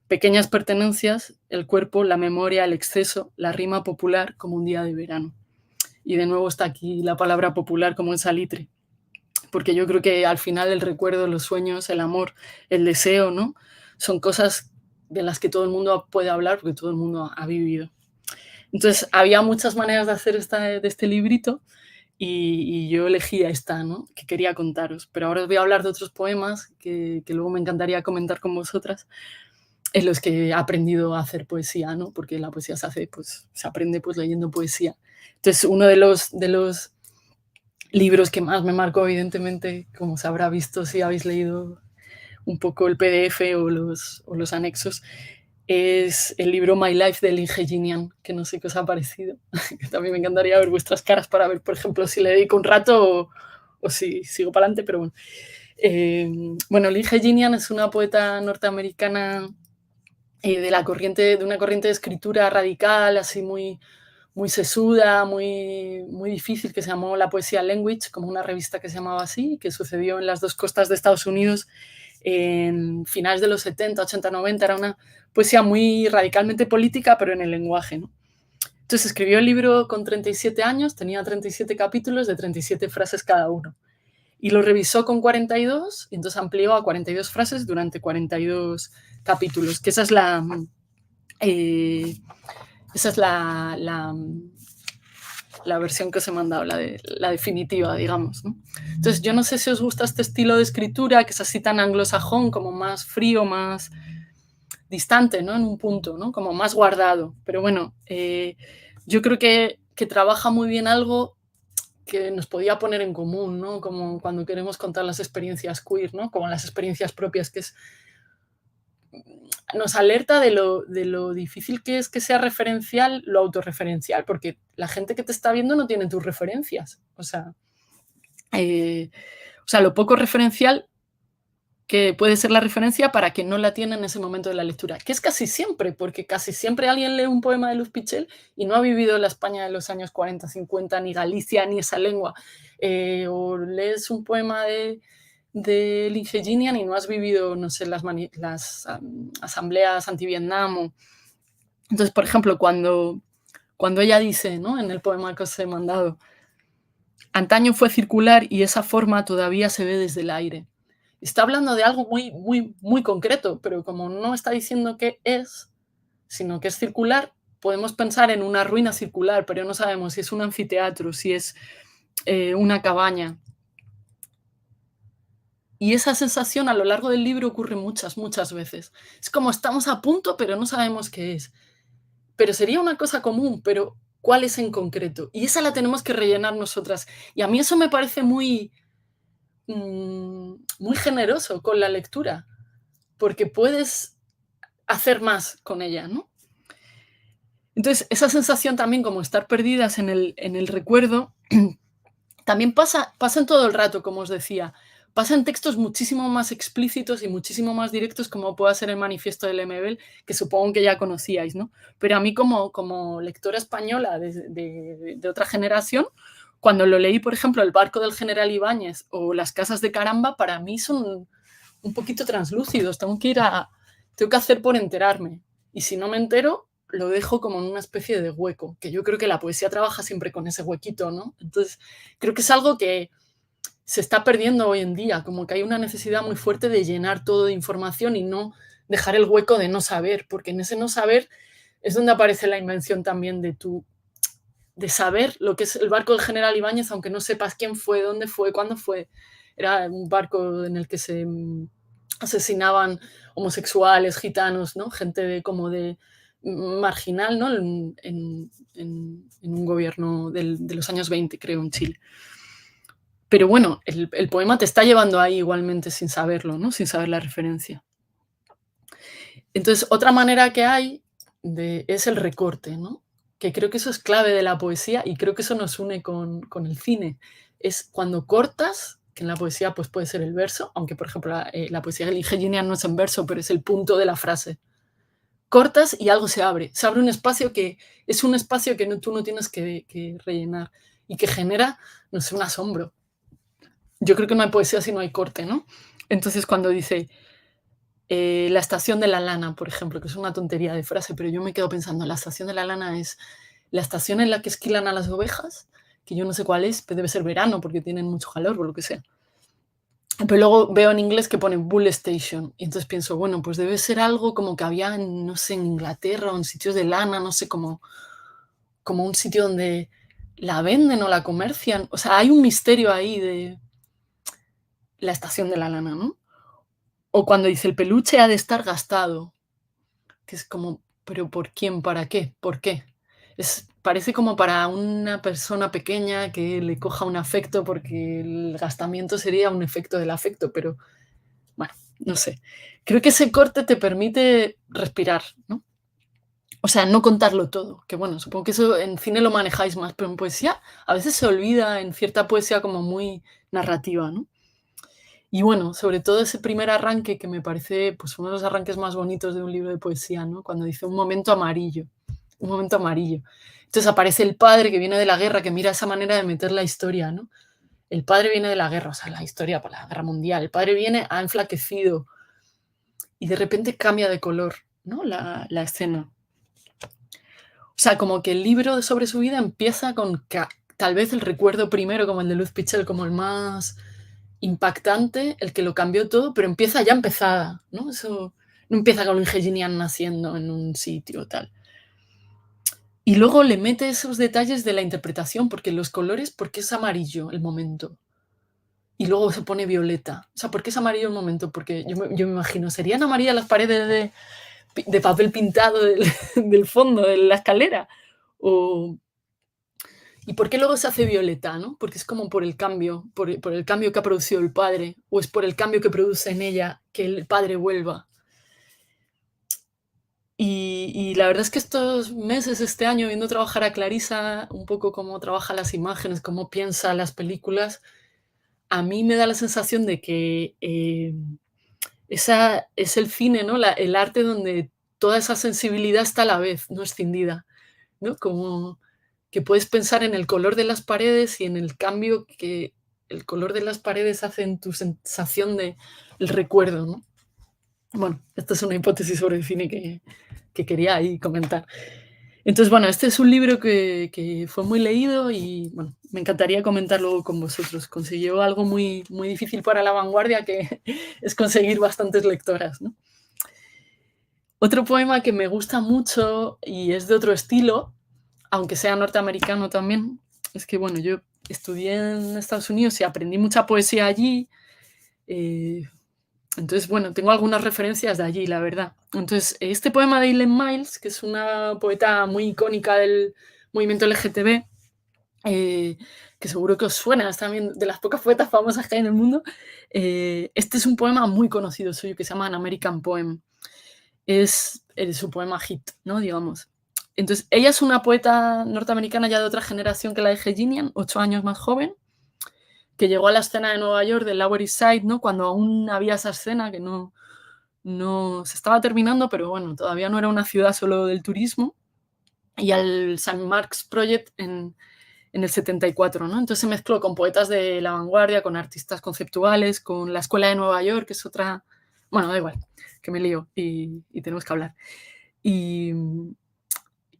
pequeñas pertenencias, el cuerpo, la memoria, el exceso, la rima popular como un día de verano. Y de nuevo está aquí la palabra popular como en salitre, porque yo creo que al final el recuerdo, los sueños, el amor, el deseo, ¿no? Son cosas de las que todo el mundo puede hablar porque todo el mundo ha vivido. Entonces, había muchas maneras de hacer de este librito y yo elegí esta, ¿no? Que quería contaros. Pero ahora os voy a hablar de otros poemas que luego me encantaría comentar con vosotras, en los que he aprendido a hacer poesía, ¿no? Porque la poesía se hace, pues, se aprende pues leyendo poesía. Entonces, uno de los libros que más me marcó, evidentemente, como se habrá visto si habéis leído un poco el PDF o los anexos, es el libro My Life de Lynn Hejinian, que no sé qué os ha parecido. También me encantaría ver vuestras caras para ver, por ejemplo, si le dedico un rato o si sigo para adelante, pero bueno. Bueno, Lynn Hejinian es una poeta norteamericana de una corriente de escritura radical, así muy, muy sesuda, muy, muy difícil, que se llamó La Poesía Language, como una revista que se llamaba así, que sucedió en las dos costas de Estados Unidos en finales de los 70, 80, 90. Era una poesía muy radicalmente política, pero en el lenguaje, ¿no? Entonces escribió el libro con 37 años, tenía 37 capítulos de 37 frases cada uno. Y lo revisó con 42 y entonces amplió a 42 frases durante 42 capítulos, que esa es la versión que os he mandado, la definitiva, digamos, ¿no? Entonces, yo no sé si os gusta este estilo de escritura, que es así tan anglosajón, como más frío, más distante, ¿no? En un punto, ¿no? Como más guardado. Pero bueno, yo creo que trabaja muy bien algo que nos podía poner en común, ¿no? Como cuando queremos contar las experiencias queer, ¿no? Como las experiencias propias, que es nos alerta de lo difícil que es que sea referencial lo autorreferencial, porque la gente que te está viendo no tiene tus referencias. O sea, lo poco referencial que puede ser la referencia para quien no la tiene en ese momento de la lectura, que es casi siempre, porque casi siempre alguien lee un poema de Luz Pichel y no ha vivido la España de los años 40, 50, ni Galicia, ni esa lengua. O lees un poema de Lynn Hejinian y no has vivido, no sé, las asambleas anti-Vietnam. Entonces, por ejemplo, cuando ella dice, ¿no?, en el poema que os he mandado, antaño fue circular y esa forma todavía se ve desde el aire. Está hablando de algo muy, muy, muy concreto, pero como no está diciendo qué es, sino que es circular, podemos pensar en una ruina circular, pero no sabemos si es un anfiteatro, si es una cabaña. Y esa sensación a lo largo del libro ocurre muchas, muchas veces. Es como estamos a punto, pero no sabemos qué es. Pero sería una cosa común, pero ¿cuál es en concreto? Y esa la tenemos que rellenar nosotras. Y a mí eso me parece muy, muy generoso con la lectura, porque puedes hacer más con ella, ¿no? Entonces, esa sensación también como estar perdidas en el recuerdo, también pasa en todo el rato, como os decía. Pasa en textos muchísimo más explícitos y muchísimo más directos, como pueda ser el manifiesto del Lemebel, que supongo que ya conocíais, ¿no? Pero a mí como lectora española de otra generación, cuando lo leí, por ejemplo, El barco del general Ibáñez o Las casas de Caramba, para mí son un poquito translúcidos. Tengo que hacer por enterarme. Y si no me entero, lo dejo como en una especie de hueco, que yo creo que la poesía trabaja siempre con ese huequito, ¿no? Entonces, creo que es algo que se está perdiendo hoy en día, como que hay una necesidad muy fuerte de llenar todo de información y no dejar el hueco de no saber, porque en ese no saber es donde aparece la invención también de saber lo que es el barco del general Ibáñez, aunque no sepas quién fue, dónde fue, cuándo fue. Era un barco en el que se asesinaban homosexuales, gitanos, ¿no? Gente de marginal, ¿no? En un gobierno de los años 20, creo, en Chile. Pero bueno, el poema te está llevando ahí igualmente sin saberlo, ¿no? Sin saber la referencia. Entonces, otra manera que hay es el recorte, ¿no? Que creo que eso es clave de la poesía y creo que eso nos une con el cine. Es cuando cortas, que en la poesía pues, puede ser el verso, aunque por ejemplo la poesía de Ginian no es en verso, pero es el punto de la frase. Cortas y algo se abre. Se abre un espacio que es un espacio que tú no tienes que rellenar y que genera, no sé, un asombro. Yo creo que no hay poesía si no hay corte, ¿no? Entonces cuando dice, la estación de la lana, por ejemplo, que es una tontería de frase, pero yo me quedo pensando, la estación de la lana es la estación en la que esquilan a las ovejas, que yo no sé cuál es, pero debe ser verano porque tienen mucho calor o lo que sea. Pero luego veo en inglés que pone Bull Station y entonces pienso, bueno, pues debe ser algo como que había, no sé, en Inglaterra o en sitios de lana, no sé, como un sitio donde la venden o la comercian. O sea, hay un misterio ahí de la estación de la lana, ¿no? O cuando dice el peluche ha de estar gastado, que es como, pero ¿por quién? ¿Para qué? ¿Por qué? Parece como para una persona pequeña que le coja un afecto porque el gastamiento sería un efecto del afecto, pero bueno, no sé. Creo que ese corte te permite respirar, ¿no? O sea, no contarlo todo, que bueno, supongo que eso en cine lo manejáis más, pero en poesía a veces se olvida en cierta poesía como muy narrativa, ¿no? Y bueno, sobre todo ese primer arranque que me parece, pues, uno de los arranques más bonitos de un libro de poesía, ¿no? Cuando dice: "Un momento amarillo", un momento amarillo. Entonces aparece el padre que viene de la guerra, que mira esa manera de meter la historia, ¿no? El padre viene de la guerra, o sea, la historia por la guerra mundial. El padre viene, ha enflaquecido y de repente cambia de color, ¿no? La escena. O sea, como que el libro sobre su vida empieza con tal vez el recuerdo primero, como el de Luz Pichel, como el más impactante, el que lo cambió todo, pero empieza ya empezada, ¿no? Eso no empieza con un Ginian naciendo en un sitio, tal. Y luego le mete esos detalles de la interpretación, porque los colores, ¿por qué es amarillo el momento? Y luego se pone violeta. O sea, ¿por qué es amarillo el momento? Porque yo me imagino, ¿serían amarillas las paredes de papel pintado del fondo de la escalera? O, ¿y por qué luego se hace violeta, no? Porque es como por el cambio, por el cambio que ha producido el padre, o es por el cambio que produce en ella que el padre vuelva. Y la verdad es que estos meses, este año, viendo trabajar a Clarisa, un poco cómo trabaja las imágenes, cómo piensa las películas, a mí me da la sensación de que esa es el cine, ¿no? El arte donde toda esa sensibilidad está a la vez, no escindida, ¿no? Como que puedes pensar en el color de las paredes y en el cambio que el color de las paredes hace en tu sensación de el recuerdo, ¿no? Bueno, esta es una hipótesis sobre el cine que quería ahí comentar. Entonces, bueno, este es un libro que fue muy leído y, bueno, me encantaría comentarlo con vosotros. Consiguió algo muy, muy difícil para La Vanguardia, que es conseguir bastantes lectoras, ¿no? Otro poema que me gusta mucho y es de otro estilo, aunque sea norteamericano también, es que, bueno, yo estudié en Estados Unidos y aprendí mucha poesía allí, entonces, bueno, tengo algunas referencias de allí, la verdad. Entonces, este poema de Eileen Myles, que es una poeta muy icónica del movimiento LGTB, que seguro que os suena, es también de las pocas poetas famosas que hay en el mundo, este es un poema muy conocido suyo que se llama An American Poem. Es su poema hit, ¿no? Digamos. Entonces, ella es una poeta norteamericana ya de otra generación que la de Ginian, 8 años más joven, que llegó a la escena de Nueva York, del Lower East Side, ¿no? Cuando aún había esa escena que no se estaba terminando, pero bueno, todavía no era una ciudad solo del turismo, y al St. Mark's Project en el 74, ¿no? Entonces se mezcló con poetas de la vanguardia, con artistas conceptuales, con la Escuela de Nueva York, que es otra... Bueno, da igual, que me lío y tenemos que hablar. Y,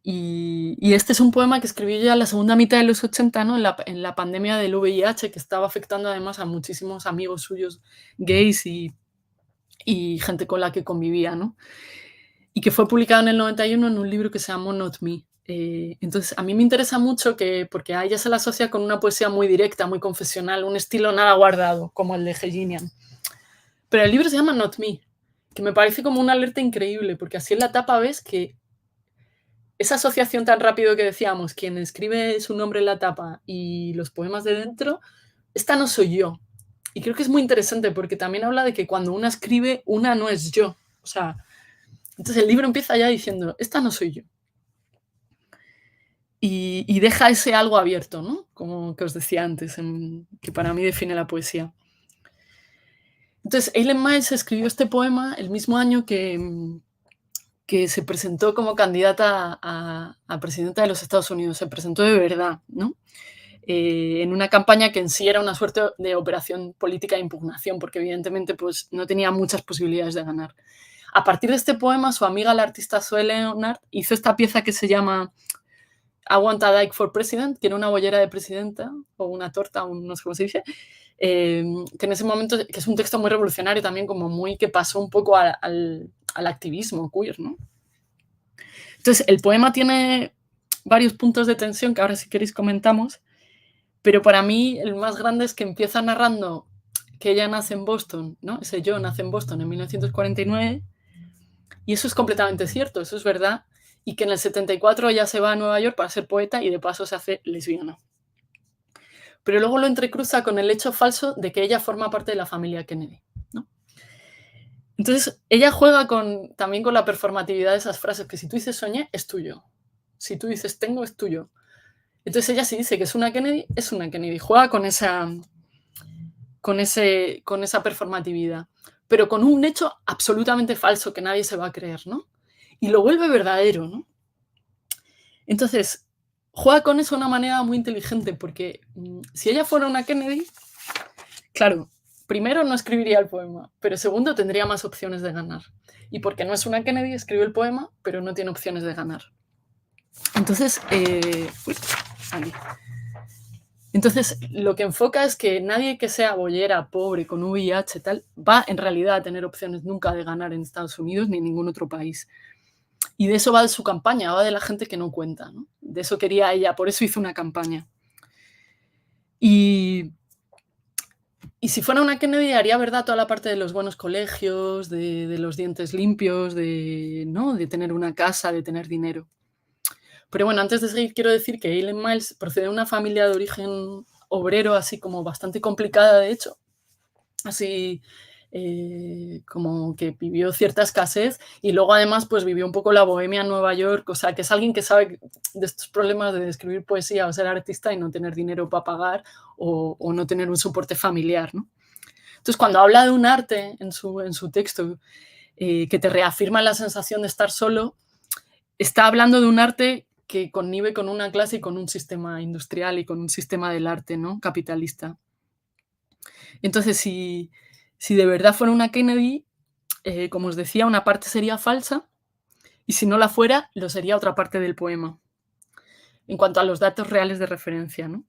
y este es un poema que escribió ya en la segunda mitad de los 80, ¿no? En la pandemia del VIH, que estaba afectando además a muchísimos amigos suyos gays y gente con la que convivía, ¿no? Y que fue publicado en el 91 en un libro que se llamó Not Me. Entonces, a mí me interesa mucho porque a ella se la asocia con una poesía muy directa, muy confesional, un estilo nada guardado, como el de Ginian. Pero el libro se llama Not Me, que me parece como una alerta increíble, porque así en la tapa ves que esa asociación tan rápido que decíamos, quien escribe su nombre en la tapa y los poemas de dentro, esta no soy yo. Y creo que es muy interesante porque también habla de que cuando una escribe, una no es yo. O sea, entonces el libro empieza ya diciendo, esta no soy yo. Y deja ese algo abierto, ¿no? Como que os decía antes, que para mí define la poesía. Entonces, Ellen Miles escribió este poema el mismo año que se presentó como candidata a presidenta de los Estados Unidos. Se presentó de verdad, ¿no? En una campaña que en sí era una suerte de operación política de impugnación, porque evidentemente pues, no tenía muchas posibilidades de ganar. A partir de este poema, su amiga, la artista Zoe Leonard, hizo esta pieza que se llama I Want a Dyke for President, que era una bollera de presidenta, o una torta, no sé cómo se dice, que en ese momento, que es un texto muy revolucionario también, como muy que pasó un poco al activismo queer, ¿no? Entonces, el poema tiene varios puntos de tensión que ahora si queréis comentamos, pero para mí el más grande es que empieza narrando que ella nace en Boston, ¿no? Ese yo nace en Boston en 1949, y eso es completamente cierto, eso es verdad, y que en el 74 ella se va a Nueva York para ser poeta y de paso se hace lesbiana. Pero luego lo entrecruza con el hecho falso de que ella forma parte de la familia Kennedy, ¿no? Entonces, ella juega también con la performatividad de esas frases, que si tú dices soñé, es tuyo. Si tú dices tengo, es tuyo. Entonces ella sí dice que es una Kennedy, es una Kennedy. Juega con esa performatividad, pero con un hecho absolutamente falso que nadie se va a creer, ¿no? Y lo vuelve verdadero, ¿no? Entonces, juega con eso de una manera muy inteligente, porque si ella fuera una Kennedy, claro, primero no escribiría el poema, pero segundo tendría más opciones de ganar. Y porque no es una Kennedy, escribe el poema, pero no tiene opciones de ganar. Entonces, Entonces, lo que enfoca es que nadie que sea boyera, pobre, con VIH, tal, va en realidad a tener opciones nunca de ganar en Estados Unidos ni en ningún otro país. Y de eso va de su campaña, va de la gente que no cuenta, ¿no? De eso quería ella, por eso hizo una campaña. Y si fuera una Kennedy, haría verdad toda la parte de los buenos colegios, de los dientes limpios, ¿no? De tener una casa, de tener dinero. Pero bueno, antes de seguir, quiero decir que Ellen Miles procede de una familia de origen obrero, así como bastante complicada, de hecho. Así como que vivió cierta escasez y luego además pues vivió un poco la bohemia en Nueva York, o sea, que es alguien que sabe de estos problemas de escribir poesía o ser artista y no tener dinero para pagar o no tener un soporte familiar, ¿no? Entonces, cuando habla de un arte en su texto que te reafirma la sensación de estar solo, está hablando de un arte que connive con una clase y con un sistema industrial y con un sistema del arte, ¿no? Capitalista. Entonces, si de verdad fuera una Kennedy, como os decía, una parte sería falsa y si no la fuera, lo sería otra parte del poema, en cuanto a los datos reales de referencia, ¿no?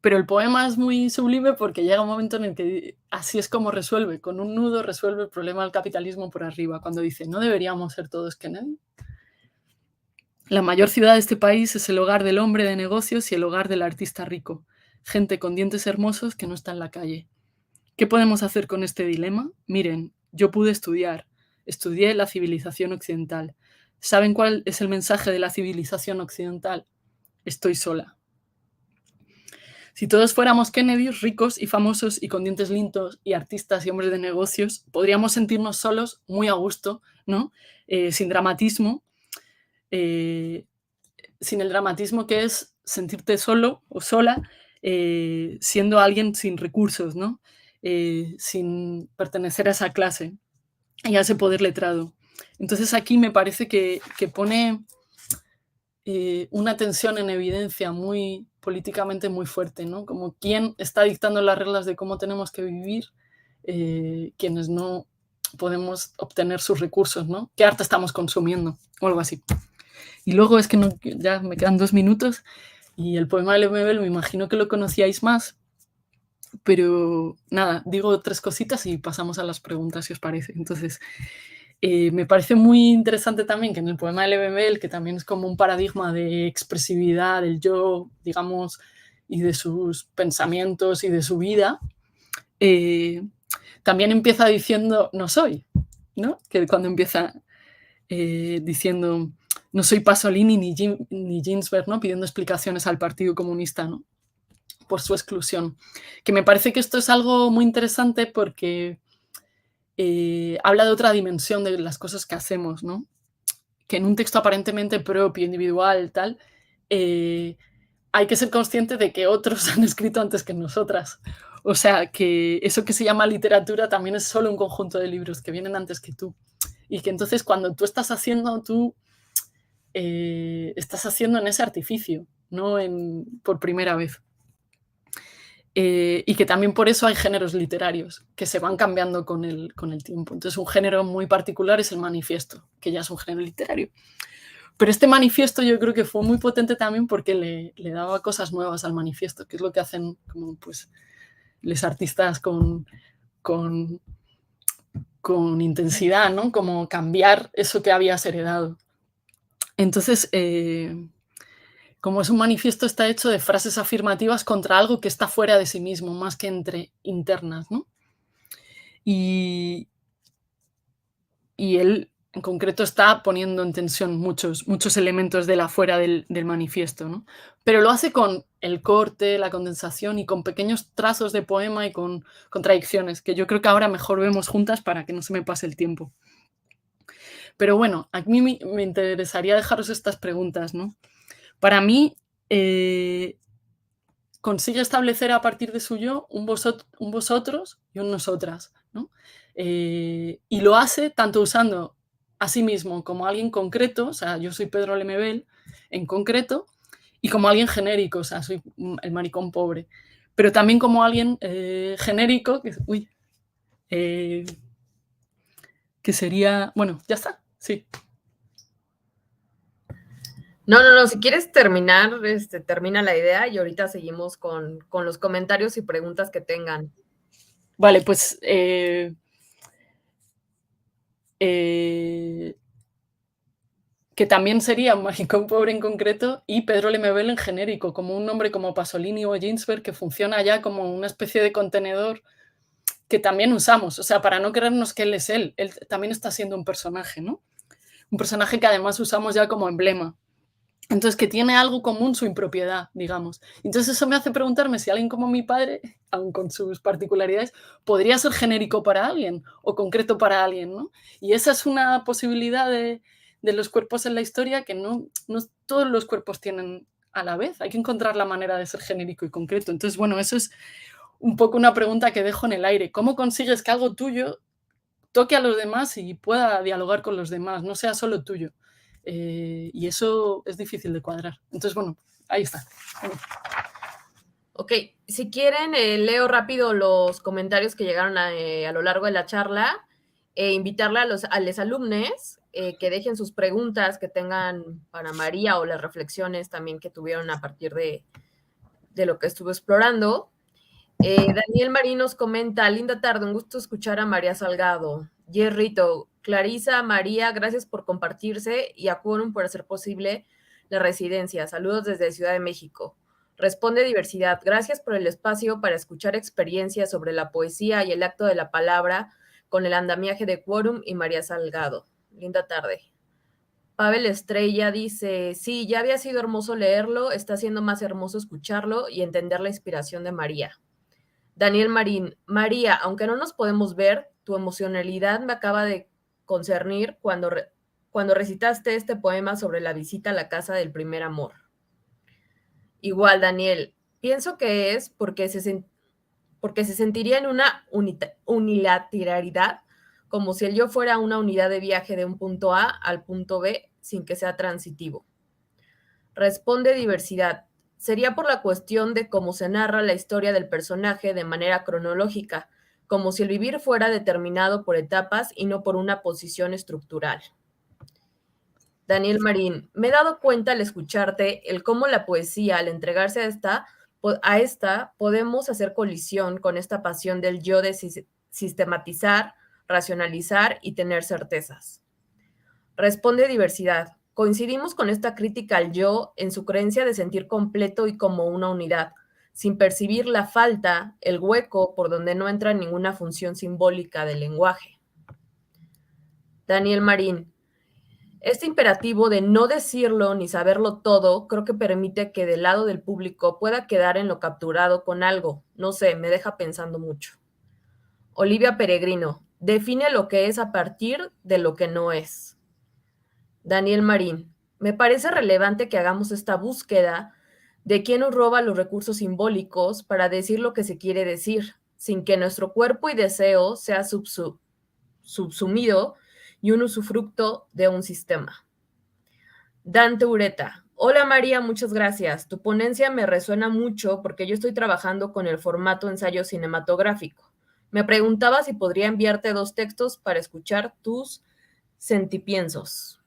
Pero el poema es muy sublime porque llega un momento en el que así es como resuelve, con un nudo resuelve el problema del capitalismo por arriba, cuando dice, ¿no deberíamos ser todos Kennedy? La mayor ciudad de este país es el hogar del hombre de negocios y el hogar del artista rico, gente con dientes hermosos que no está en la calle. ¿Qué podemos hacer con este dilema? Miren, yo pude estudiar, estudié la civilización occidental. ¿Saben cuál es el mensaje de la civilización occidental? Estoy sola. Si todos fuéramos Kennedy, ricos y famosos y con dientes lindos y artistas y hombres de negocios, podríamos sentirnos solos, muy a gusto, ¿no? Sin dramatismo, sin el dramatismo que es sentirte solo o sola, siendo alguien sin recursos, ¿no? Sin pertenecer a esa clase y a ese poder letrado. Entonces aquí me parece que pone una tensión en evidencia muy políticamente muy fuerte, ¿no? Como quién está dictando las reglas de cómo tenemos que vivir, quienes no podemos obtener sus recursos, ¿no? ¿Qué arte estamos consumiendo? O algo así. Y luego es que no, ya me quedan 2 minutos y el poema de Lemebel me imagino que lo conocíais más, pero nada, digo 3 cositas y pasamos a las preguntas si os parece. Entonces, me parece muy interesante también que en el poema de Lemebel, que también es como un paradigma de expresividad del yo, digamos, y de sus pensamientos y de su vida, también empieza diciendo no soy, ¿no? Que cuando empieza diciendo no soy Pasolini ni Ginsberg, ¿no? Pidiendo explicaciones al Partido Comunista, ¿no? por su exclusión. Que me parece que esto es algo muy interesante porque habla de otra dimensión de las cosas que hacemos, ¿no? Que en un texto aparentemente propio, individual, tal, hay que ser consciente de que otros han escrito antes que nosotras. O sea, que eso que se llama literatura también es solo un conjunto de libros que vienen antes que tú. Y que entonces cuando tú estás haciendo, estás haciendo en ese artificio, no por primera vez. Y que también por eso hay géneros literarios que se van cambiando con el tiempo. Entonces, un género muy particular es el manifiesto, que ya es un género literario. Pero este manifiesto yo creo que fue muy potente también porque le daba cosas nuevas al manifiesto, que es lo que hacen como pues los artistas con intensidad, ¿no? Como cambiar eso que habías heredado. Entonces, como es un manifiesto, está hecho de frases afirmativas contra algo que está fuera de sí mismo, más que entre internas, ¿no? Y él, en concreto, está poniendo en tensión muchos elementos del afuera del manifiesto, ¿no? Pero lo hace con el corte, la condensación y con pequeños trazos de poema y con contradicciones, que yo creo que ahora mejor vemos juntas para que no se me pase el tiempo. Pero bueno, a mí me interesaría dejaros estas preguntas, ¿no? Para mí, consigue establecer a partir de su yo un vosotros y un nosotras, ¿no? Y lo hace tanto usando a sí mismo como alguien concreto, o sea, yo soy Pedro Lemebel en concreto, y como alguien genérico, o sea, soy el maricón pobre, pero también como alguien genérico, que sería, bueno, ya está, sí. No, si quieres terminar, termina la idea y ahorita seguimos con los comentarios y preguntas que tengan. Vale, pues que también sería un maricón pobre en concreto y Pedro Lemebel en genérico, como un nombre como Pasolini o Ginsberg que funciona ya como una especie de contenedor que también usamos, o sea, para no creernos que él es él también está siendo un personaje, ¿no? Un personaje que además usamos ya como emblema. Entonces, que tiene algo común su impropiedad, digamos. Entonces, eso me hace preguntarme si alguien como mi padre, aun con sus particularidades, podría ser genérico para alguien o concreto para alguien, ¿no? Y esa es una posibilidad de los cuerpos en la historia que no todos los cuerpos tienen a la vez. Hay que encontrar la manera de ser genérico y concreto. Entonces, bueno, eso es un poco una pregunta que dejo en el aire. ¿Cómo consigues que algo tuyo toque a los demás y pueda dialogar con los demás, no sea solo tuyo? Y eso es difícil de cuadrar. Entonces, bueno, ahí está. Bueno. Ok, si quieren, leo rápido los comentarios que llegaron a lo largo de la charla e invitarle a los alumnos que dejen sus preguntas que tengan para María o las reflexiones también que tuvieron a partir de lo que estuvo explorando. Daniel Marín nos comenta, linda tarde, un gusto escuchar a María Salgado. Jerrito, Clarisa, María, gracias por compartirse y a Quorum por hacer posible la residencia. Saludos desde Ciudad de México. Responde Diversidad, gracias por el espacio para escuchar experiencias sobre la poesía y el acto de la palabra con el andamiaje de Quorum y María Salgado. Linda tarde. Pavel Estrella dice, sí, ya había sido hermoso leerlo, está siendo más hermoso escucharlo y entender la inspiración de María. Daniel Marín, María, aunque no nos podemos ver, tu emocionalidad me acaba de concernir cuando recitaste este poema sobre la visita a la casa del primer amor. Igual, Daniel, pienso que es porque se sentiría en una unilateralidad, como si el yo fuera una unidad de viaje de un punto A al punto B sin que sea transitivo. Responde Diversidad. Sería por la cuestión de cómo se narra la historia del personaje de manera cronológica, como si el vivir fuera determinado por etapas y no por una posición estructural. Daniel Marín, me he dado cuenta al escucharte el cómo la poesía, al entregarse a esta, podemos hacer colisión con esta pasión del yo de sistematizar, racionalizar y tener certezas. Responde Diversidad. Coincidimos con esta crítica al yo en su creencia de sentir completo y como una unidad, sin percibir la falta, el hueco por donde no entra ninguna función simbólica del lenguaje. Daniel Marín. Este imperativo de no decirlo ni saberlo todo, creo que permite que del lado del público pueda quedar en lo capturado con algo. No sé, me deja pensando mucho. Olivia Peregrino, define lo que es a partir de lo que no es. Daniel Marín, me parece relevante que hagamos esta búsqueda de quién nos roba los recursos simbólicos para decir lo que se quiere decir, sin que nuestro cuerpo y deseo sea subsumido y un usufructo de un sistema. Dante Ureta, hola María, muchas gracias. Tu ponencia me resuena mucho porque yo estoy trabajando con el formato ensayo cinematográfico. Me preguntaba si podría enviarte 2 textos para escuchar tus sentipiensos.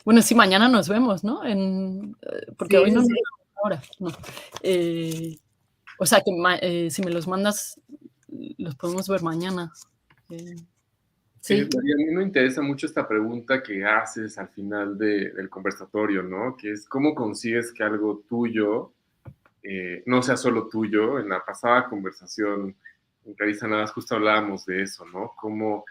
Bueno, sí, mañana nos vemos, ¿no? Porque Sí, hoy no sí, nos sí. vemos ahora. No. O sea, que si me los mandas, los podemos ver mañana. Sí. María, a mí me interesa mucho esta pregunta que haces al final del conversatorio, ¿no? Que es cómo consigues que algo tuyo no sea solo tuyo. En la pasada conversación con Clarisa Navas justo hablábamos de eso, ¿no? Cómo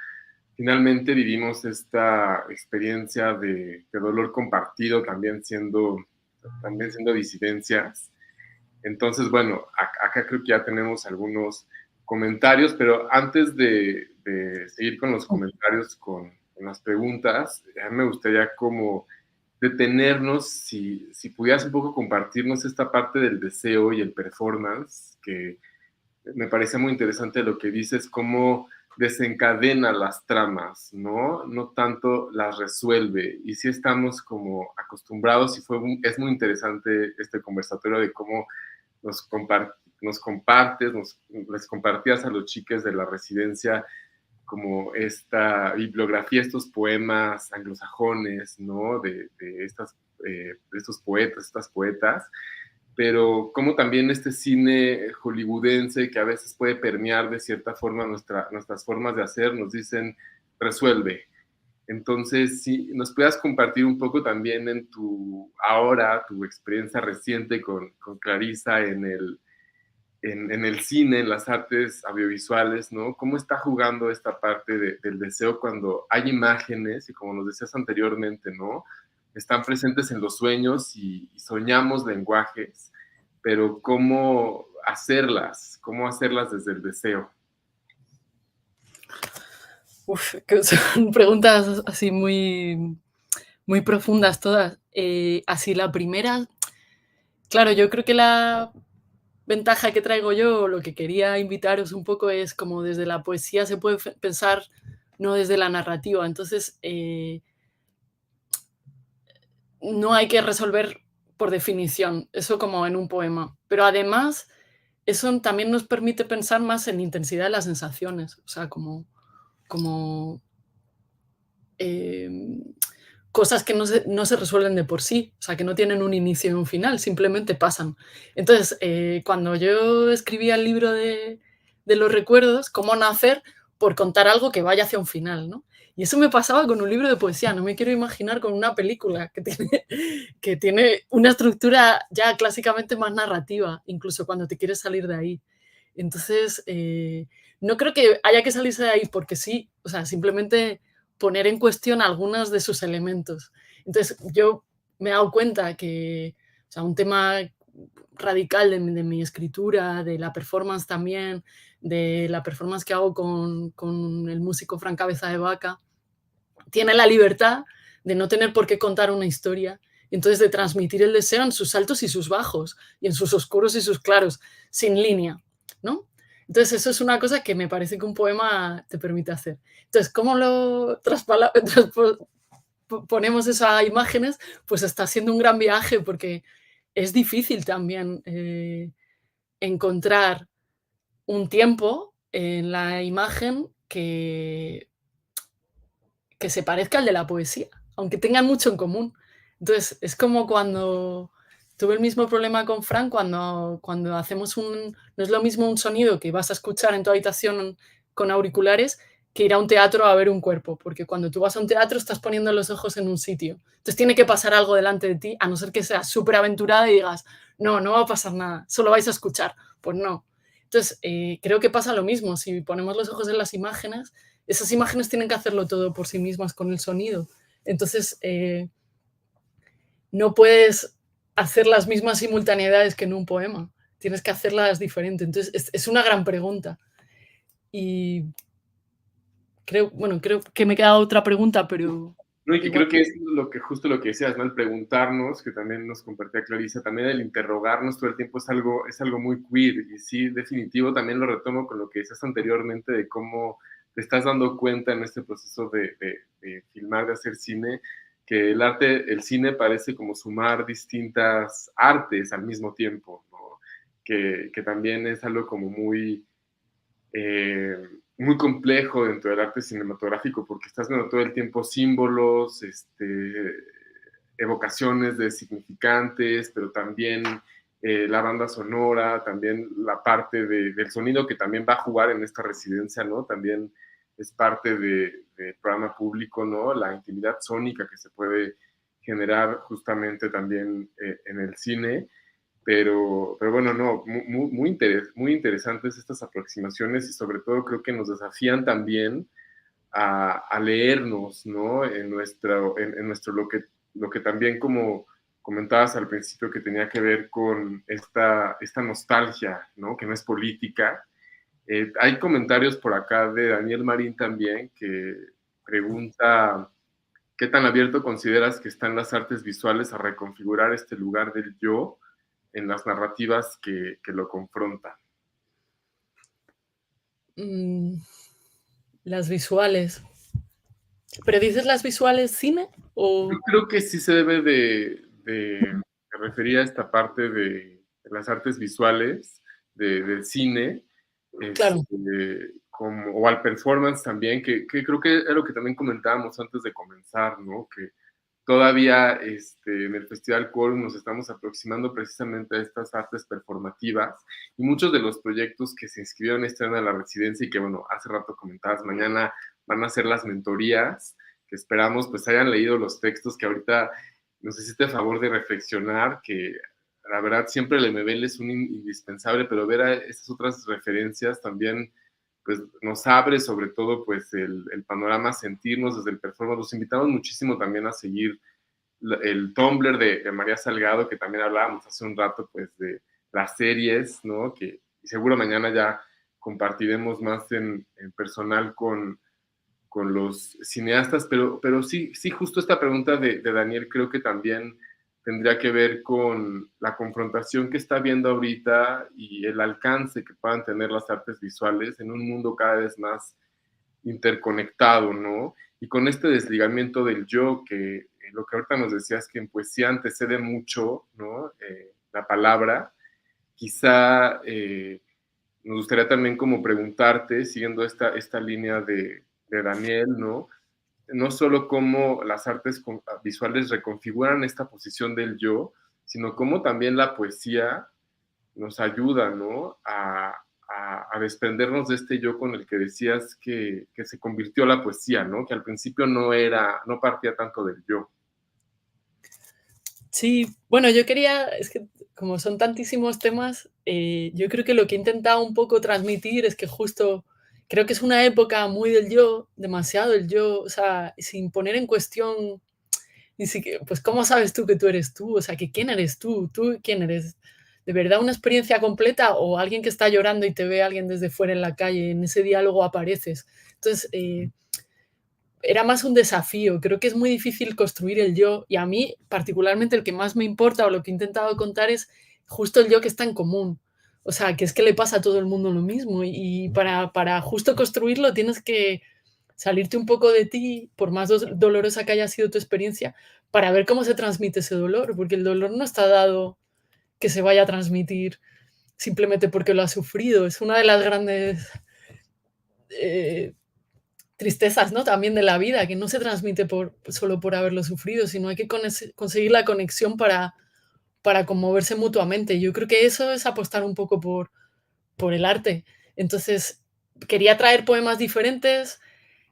finalmente vivimos esta experiencia de dolor compartido también siendo disidencias. Entonces, bueno, acá creo que ya tenemos algunos comentarios, pero antes de seguir con los comentarios, con las preguntas, a mí me gustaría como detenernos, si pudieras un poco compartirnos esta parte del deseo y el performance, que me parece muy interesante lo que dices, cómo desencadena las tramas, ¿no? No tanto las resuelve. Y sí estamos como acostumbrados, y es muy interesante este conversatorio de cómo les compartías a los chiques de la residencia como esta bibliografía, estos poemas anglosajones, ¿no? De estos poetas, estas poetas, pero como también este cine hollywoodense que a veces puede permear de cierta forma nuestras formas de hacer, nos dicen, resuelve. Entonces, si nos puedas compartir un poco también en tu experiencia reciente con Clarisa en el cine, en las artes audiovisuales, ¿no? ¿Cómo está jugando esta parte del deseo cuando hay imágenes y, como nos decías anteriormente, ¿no? Están presentes en los sueños y soñamos lenguajes, pero ¿cómo hacerlas desde el deseo? Que son preguntas así muy, muy profundas todas. Así la primera, claro, yo creo que la ventaja que traigo yo, lo que quería invitaros un poco es como desde la poesía se puede pensar, no desde la narrativa. Entonces, no hay que resolver por definición, eso como en un poema. Pero además, eso también nos permite pensar más en intensidad de las sensaciones, o sea, como cosas que no se resuelven de por sí, o sea, que no tienen un inicio y un final, simplemente pasan. Entonces, cuando yo escribía el libro de los recuerdos, cómo nacer por contar algo que vaya hacia un final, ¿no? Y eso me pasaba con un libro de poesía, no me quiero imaginar con una película que tiene una estructura ya clásicamente más narrativa, incluso cuando te quieres salir de ahí. Entonces, no creo que haya que salirse de ahí porque sí, o sea, simplemente poner en cuestión algunos de sus elementos. Entonces, yo me he dado cuenta que, o sea, un tema radical de mi escritura, de la performance también, de la performance que hago con el músico Fran Cabeza de Vaca, tiene la libertad de no tener por qué contar una historia, entonces de transmitir el deseo en sus altos y sus bajos, y en sus oscuros y sus claros, sin línea, ¿no? Entonces eso es una cosa que me parece que un poema te permite hacer. Entonces, ¿cómo lo ponemos eso a imágenes? Pues está siendo un gran viaje porque es difícil también encontrar un tiempo en la imagen que se parezca al de la poesía, aunque tengan mucho en común. Entonces, es como cuando tuve el mismo problema con Fran, cuando hacemos no es lo mismo un sonido que vas a escuchar en tu habitación con auriculares que ir a un teatro a ver un cuerpo, porque cuando tú vas a un teatro estás poniendo los ojos en un sitio. Entonces tiene que pasar algo delante de ti, a no ser que seas súper aventurada y digas, no va a pasar nada, solo vais a escuchar. Pues no. Entonces, creo que pasa lo mismo. Si ponemos los ojos en las imágenes, esas imágenes tienen que hacerlo todo por sí mismas con el sonido. Entonces, no puedes hacer las mismas simultaneidades que en un poema, tienes que hacerlas diferentes. Entonces, es una gran pregunta. Y creo que me queda otra pregunta, pero... No, y que creo que es justo lo que decías, ¿no? El preguntarnos, que también nos compartía Clarisa, también el interrogarnos todo el tiempo es algo muy queer. Y sí, definitivo, también lo retomo con lo que decías anteriormente de cómo te estás dando cuenta en este proceso de filmar, de hacer cine, que el cine parece como sumar distintas artes al mismo tiempo, ¿no? Que también es algo como muy complejo dentro del arte cinematográfico, porque estás viendo todo el tiempo símbolos, evocaciones de significantes, pero también la banda sonora, también la parte del sonido que también va a jugar en esta residencia, ¿no? También es parte del programa público, ¿no? La intimidad sónica que se puede generar justamente también en el cine. Pero bueno, no, muy interesantes estas aproximaciones y sobre todo creo que nos desafían también a leernos, ¿no? En nuestro lo que también como comentabas al principio que tenía que ver con esta nostalgia, ¿no? Que no es política. Hay comentarios por acá de Daniel Marín también que pregunta ¿qué tan abierto consideras que están las artes visuales a reconfigurar este lugar del yo en las narrativas que lo confrontan? Las visuales. ¿Pero dices las visuales cine? O... Yo creo que sí se debe de referir a esta parte de las artes visuales, del cine, Claro. o al performance también, que creo que es lo que también comentábamos antes de comenzar, ¿no? Que todavía en el Festival Quorum nos estamos aproximando precisamente a estas artes performativas y muchos de los proyectos que se inscribieron este año a la residencia y que, bueno, hace rato comentabas, mañana van a ser las mentorías, que esperamos pues hayan leído los textos que ahorita nos hiciste a favor de reflexionar, que la verdad siempre el MBL es un indispensable, pero ver a estas otras referencias también pues nos abre sobre todo pues el panorama, sentirnos desde el performance. Los invitamos muchísimo también a seguir el Tumblr de María Salgado, que también hablábamos hace un rato pues de las series, ¿no? Que seguro mañana ya compartiremos más en personal con los cineastas, pero sí, justo esta pregunta de Daniel creo que también tendría que ver con la confrontación que está viendo ahorita y el alcance que puedan tener las artes visuales en un mundo cada vez más interconectado, ¿no? Y con este desligamiento del yo, que lo que ahorita nos decías que en poesía antecede mucho, ¿no? La palabra, quizá nos gustaría también como preguntarte, siguiendo esta línea de Daniel, ¿no? No solo cómo las artes visuales reconfiguran esta posición del yo, sino cómo también la poesía nos ayuda, ¿no? A desprendernos de este yo con el que decías que se convirtió la poesía, ¿no? Que al principio no partía tanto del yo. Sí, bueno, yo quería, es que como son tantísimos temas, yo creo que lo que he intentado un poco transmitir es que justo creo que es una época muy del yo, demasiado el yo, o sea, sin poner en cuestión ni siquiera, pues ¿cómo sabes tú que tú eres tú? O sea, que ¿quién eres tú? ¿Tú quién eres? ¿De verdad una experiencia completa o alguien que está llorando y te ve a alguien desde fuera en la calle? En ese diálogo apareces. Entonces, era más un desafío. Creo que es muy difícil construir el yo y a mí particularmente el que más me importa o lo que he intentado contar es justo el yo que está en común. O sea, que es que le pasa a todo el mundo lo mismo y para justo construirlo tienes que salirte un poco de ti, por más dolorosa que haya sido tu experiencia, para ver cómo se transmite ese dolor, porque el dolor no está dado que se vaya a transmitir simplemente porque lo has sufrido. Es una de las grandes tristezas, ¿no? También de la vida, que no se transmite solo por haberlo sufrido, sino hay que conseguir la conexión para conmoverse mutuamente. Yo creo que eso es apostar un poco por el arte. Entonces, quería traer poemas diferentes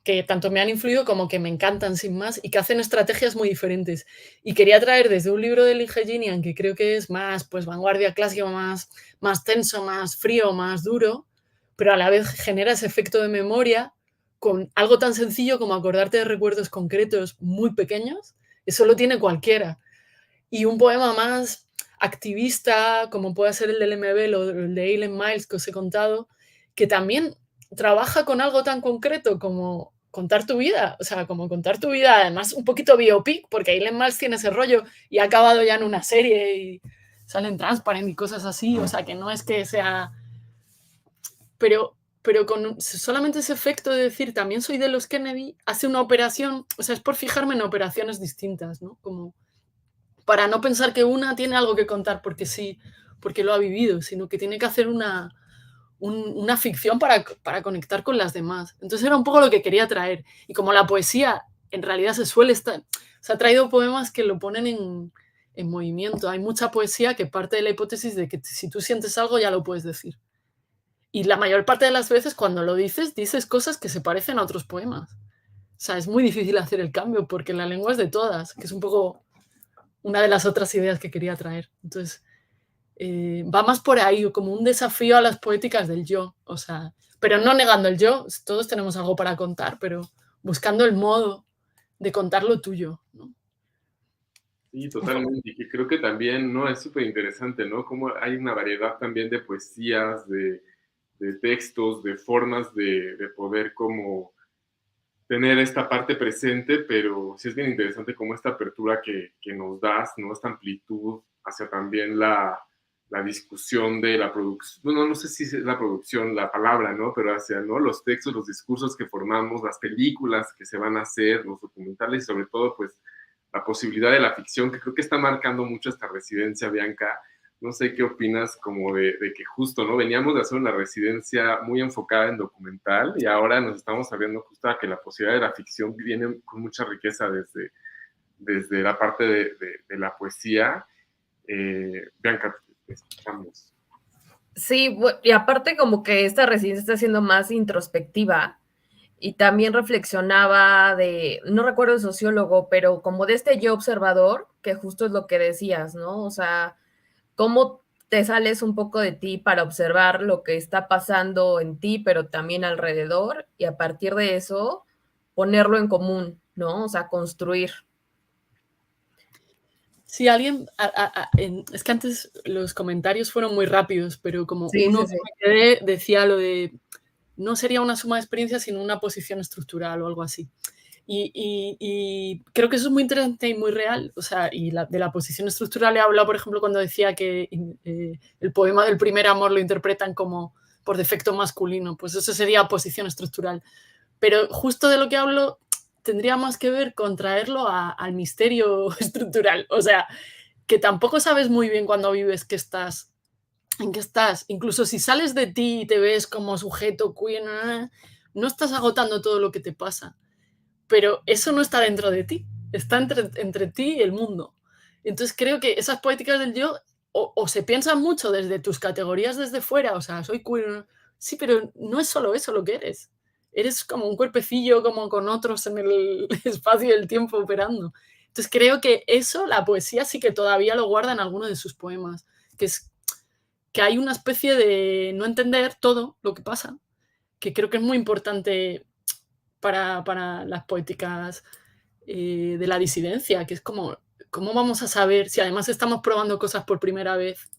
que tanto me han influido como que me encantan sin más y que hacen estrategias muy diferentes. Y quería traer desde un libro de Lee Hejinian, que creo que es más pues vanguardia clásica, más tenso, más frío, más duro, pero a la vez genera ese efecto de memoria con algo tan sencillo como acordarte de recuerdos concretos muy pequeños, eso lo tiene cualquiera. Y un poema más activista, como puede ser el del MB o el de Eileen Myles que os he contado, que también trabaja con algo tan concreto como contar tu vida, o sea, como contar tu vida, además un poquito biopic, porque Eileen Myles tiene ese rollo y ha acabado ya en una serie y salen Transparent y cosas así, o sea, que no es que sea... Pero con solamente ese efecto de decir también soy de los Kennedy, hace una operación, o sea, es por fijarme en operaciones distintas, ¿no? Como para no pensar que una tiene algo que contar porque sí, porque lo ha vivido, sino que tiene que hacer una ficción para conectar con las demás. Entonces era un poco lo que quería traer. Y como la poesía en realidad se ha traído poemas que lo ponen en movimiento. Hay mucha poesía que parte de la hipótesis de que si tú sientes algo ya lo puedes decir. Y la mayor parte de las veces cuando lo dices cosas que se parecen a otros poemas. O sea, es muy difícil hacer el cambio porque la lengua es de todas, que es un poco una de las otras ideas que quería traer. Entonces, va más por ahí, como un desafío a las poéticas del yo, o sea, pero no negando el yo, todos tenemos algo para contar, pero buscando el modo de contar lo tuyo, ¿no? Sí, totalmente. Y que creo que también, ¿no? Es súper interesante, ¿no? Como hay una variedad también de poesías, de textos, de formas de poder como tener esta parte presente, pero sí es bien interesante como esta apertura que nos das, ¿no? Esta amplitud hacia también la discusión de la producción, bueno, no sé si es la producción, la palabra, ¿no? Pero hacia, ¿no? Los textos, los discursos que formamos, las películas que se van a hacer, los documentales y sobre todo, pues, la posibilidad de la ficción, que creo que está marcando mucho esta residencia, Bianca. No sé qué opinas como de que justo, ¿no? Veníamos de hacer una residencia muy enfocada en documental y ahora nos estamos abriendo justo a que la posibilidad de la ficción viene con mucha riqueza desde la parte de la poesía. Bianca, te escuchamos. Sí, y aparte como que esta residencia está siendo más introspectiva y también reflexionaba no recuerdo el sociólogo, pero como de este yo observador, que justo es lo que decías, ¿no? O sea, cómo te sales un poco de ti para observar lo que está pasando en ti, pero también alrededor, y a partir de eso ponerlo en común, ¿no? O sea, construir. Sí, alguien, es que antes los comentarios fueron muy rápidos, pero como Sí, uno sí, que sí. me quedé decía lo de, no sería una suma de experiencias, sino una posición estructural o algo así. Y creo que eso es muy interesante y muy real. O sea, y de la posición estructural he hablado, por ejemplo, cuando decía que el poema del primer amor lo interpretan como por defecto masculino. Pues eso sería posición estructural. Pero justo de lo que hablo tendría más que ver con traerlo al misterio estructural. O sea, que tampoco sabes muy bien cuando vives en qué estás. Incluso si sales de ti y te ves como sujeto queer, no estás agotando todo lo que te pasa. Pero eso no está dentro de ti, está entre ti y el mundo. Entonces creo que esas poéticas del yo o se piensan mucho desde tus categorías desde fuera, o sea, soy queer, sí, pero no es solo eso lo que eres. Eres como un cuerpecillo como con otros en el espacio y el tiempo operando. Entonces creo que eso, la poesía sí que todavía lo guarda en alguno de sus poemas, que es que hay una especie de no entender todo lo que pasa, que creo que es muy importante para las poéticas de la disidencia, que es como, ¿cómo vamos a saber si además estamos probando cosas por primera vez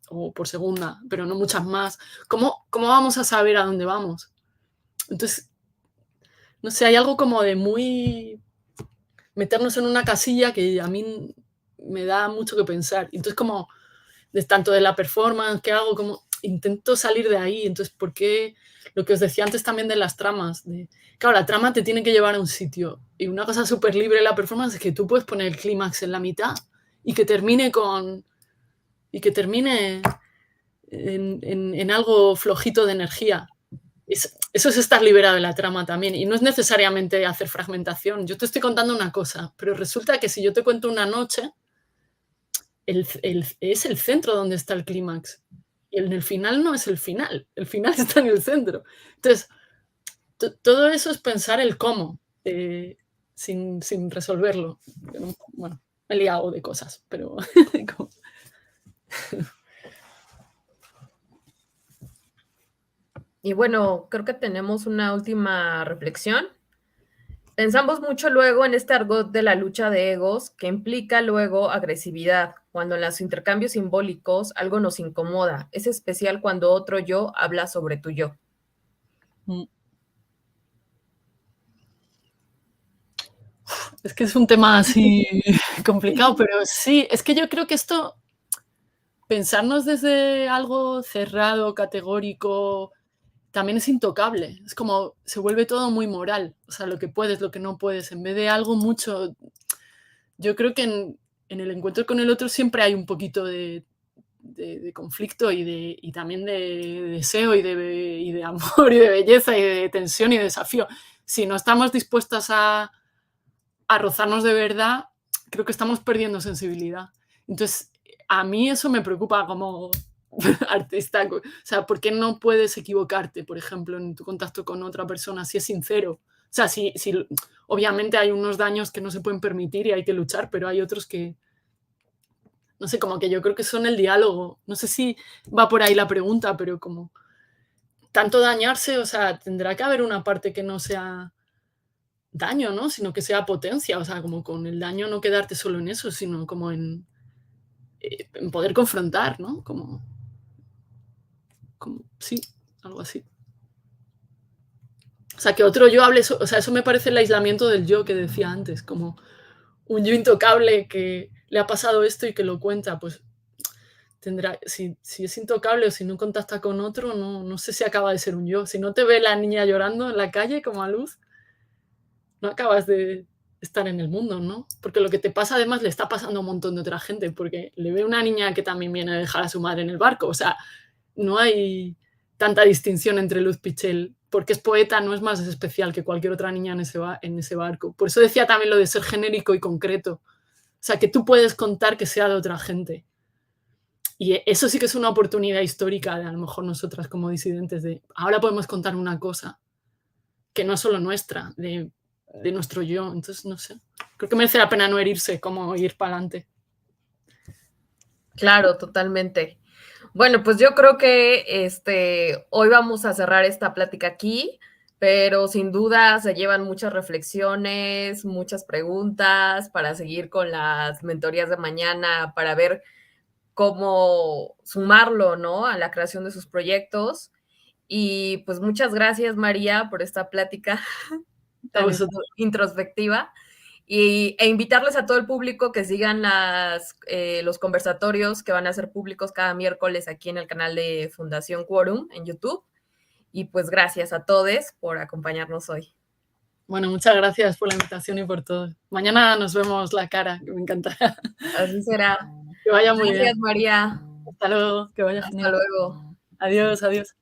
o por segunda, pero no muchas más? ¿Cómo vamos a saber a dónde vamos? Entonces, no sé, hay algo como de muy meternos en una casilla que a mí me da mucho que pensar. Entonces, como tanto de la performance que hago, como intento salir de ahí. Entonces, ¿por qué? Lo que os decía antes también de las tramas. Claro, la trama te tiene que llevar a un sitio. Y una cosa súper libre de la performance es que tú puedes poner el clímax en la mitad y que termine en algo flojito de energía. Eso es estar liberado de la trama también. Y no es necesariamente hacer fragmentación. Yo te estoy contando una cosa, pero resulta que si yo te cuento una noche, es el centro donde está el clímax. Y en el final no es el final está en el centro. Entonces, todo eso es pensar el cómo, sin resolverlo. Bueno, me he liado de cosas, pero... Y bueno, creo que tenemos una última reflexión. Pensamos mucho luego en este argot de la lucha de egos que implica luego agresividad, cuando en los intercambios simbólicos algo nos incomoda. Es especial cuando otro yo habla sobre tu yo. Es que es un tema así complicado, pero sí, es que yo creo que esto, pensarnos desde algo cerrado, categórico, también es intocable. Es como, se vuelve todo muy moral. O sea, lo que puedes, lo que no puedes, en vez de algo mucho. Yo creo que en el encuentro con el otro siempre hay un poquito de conflicto y también de deseo y de amor y de belleza y de tensión y de desafío. Si no estamos dispuestas a rozarnos de verdad, creo que estamos perdiendo sensibilidad. Entonces, a mí eso me preocupa como artista. O sea, ¿por qué no puedes equivocarte, por ejemplo, en tu contacto con otra persona si es sincero? O sea, si obviamente hay unos daños que no se pueden permitir y hay que luchar, pero hay otros que, no sé, como que yo creo que son el diálogo. No sé si va por ahí la pregunta, pero como tanto dañarse, o sea, tendrá que haber una parte que no sea daño, ¿no? Sino que sea potencia, o sea, como con el daño no quedarte solo en eso, sino como en poder confrontar, ¿no? Como sí, algo así. O sea, que otro yo hable, o sea, eso me parece el aislamiento del yo que decía antes, como un yo intocable que le ha pasado esto y que lo cuenta, pues tendrá, si es intocable o si no contacta con otro, no sé si acaba de ser un yo. Si no te ve la niña llorando en la calle como a luz, no acabas de estar en el mundo, ¿no? Porque lo que te pasa además le está pasando a un montón de otra gente, porque le ve una niña que también viene a dejar a su madre en el barco. O sea, no hay tanta distinción entre Luz Pichel, porque es poeta, no es más especial que cualquier otra niña en ese barco. Por eso decía también lo de ser genérico y concreto. O sea, que tú puedes contar que sea de otra gente. Y eso sí que es una oportunidad histórica de a lo mejor nosotras como disidentes, de ahora podemos contar una cosa que no es solo nuestra, de nuestro yo. Entonces, no sé, creo que merece la pena no herirse, como ir para adelante. Claro, totalmente. Bueno, pues yo creo que hoy vamos a cerrar esta plática aquí, pero sin duda se llevan muchas reflexiones, muchas preguntas para seguir con las mentorías de mañana, para ver cómo sumarlo, ¿no? A la creación de sus proyectos. Y pues muchas gracias, María, por esta plática tan introspectiva. E invitarles a todo el público que sigan los conversatorios que van a ser públicos cada miércoles aquí en el canal de Fundación Quórum en YouTube. Y pues gracias a todos por acompañarnos hoy. Bueno, muchas gracias por la invitación y por todo. Mañana nos vemos la cara, que me encantará. Así será. Que vaya muy bien. Gracias, María. Hasta luego, que vaya genial. Hasta luego. Adiós, adiós.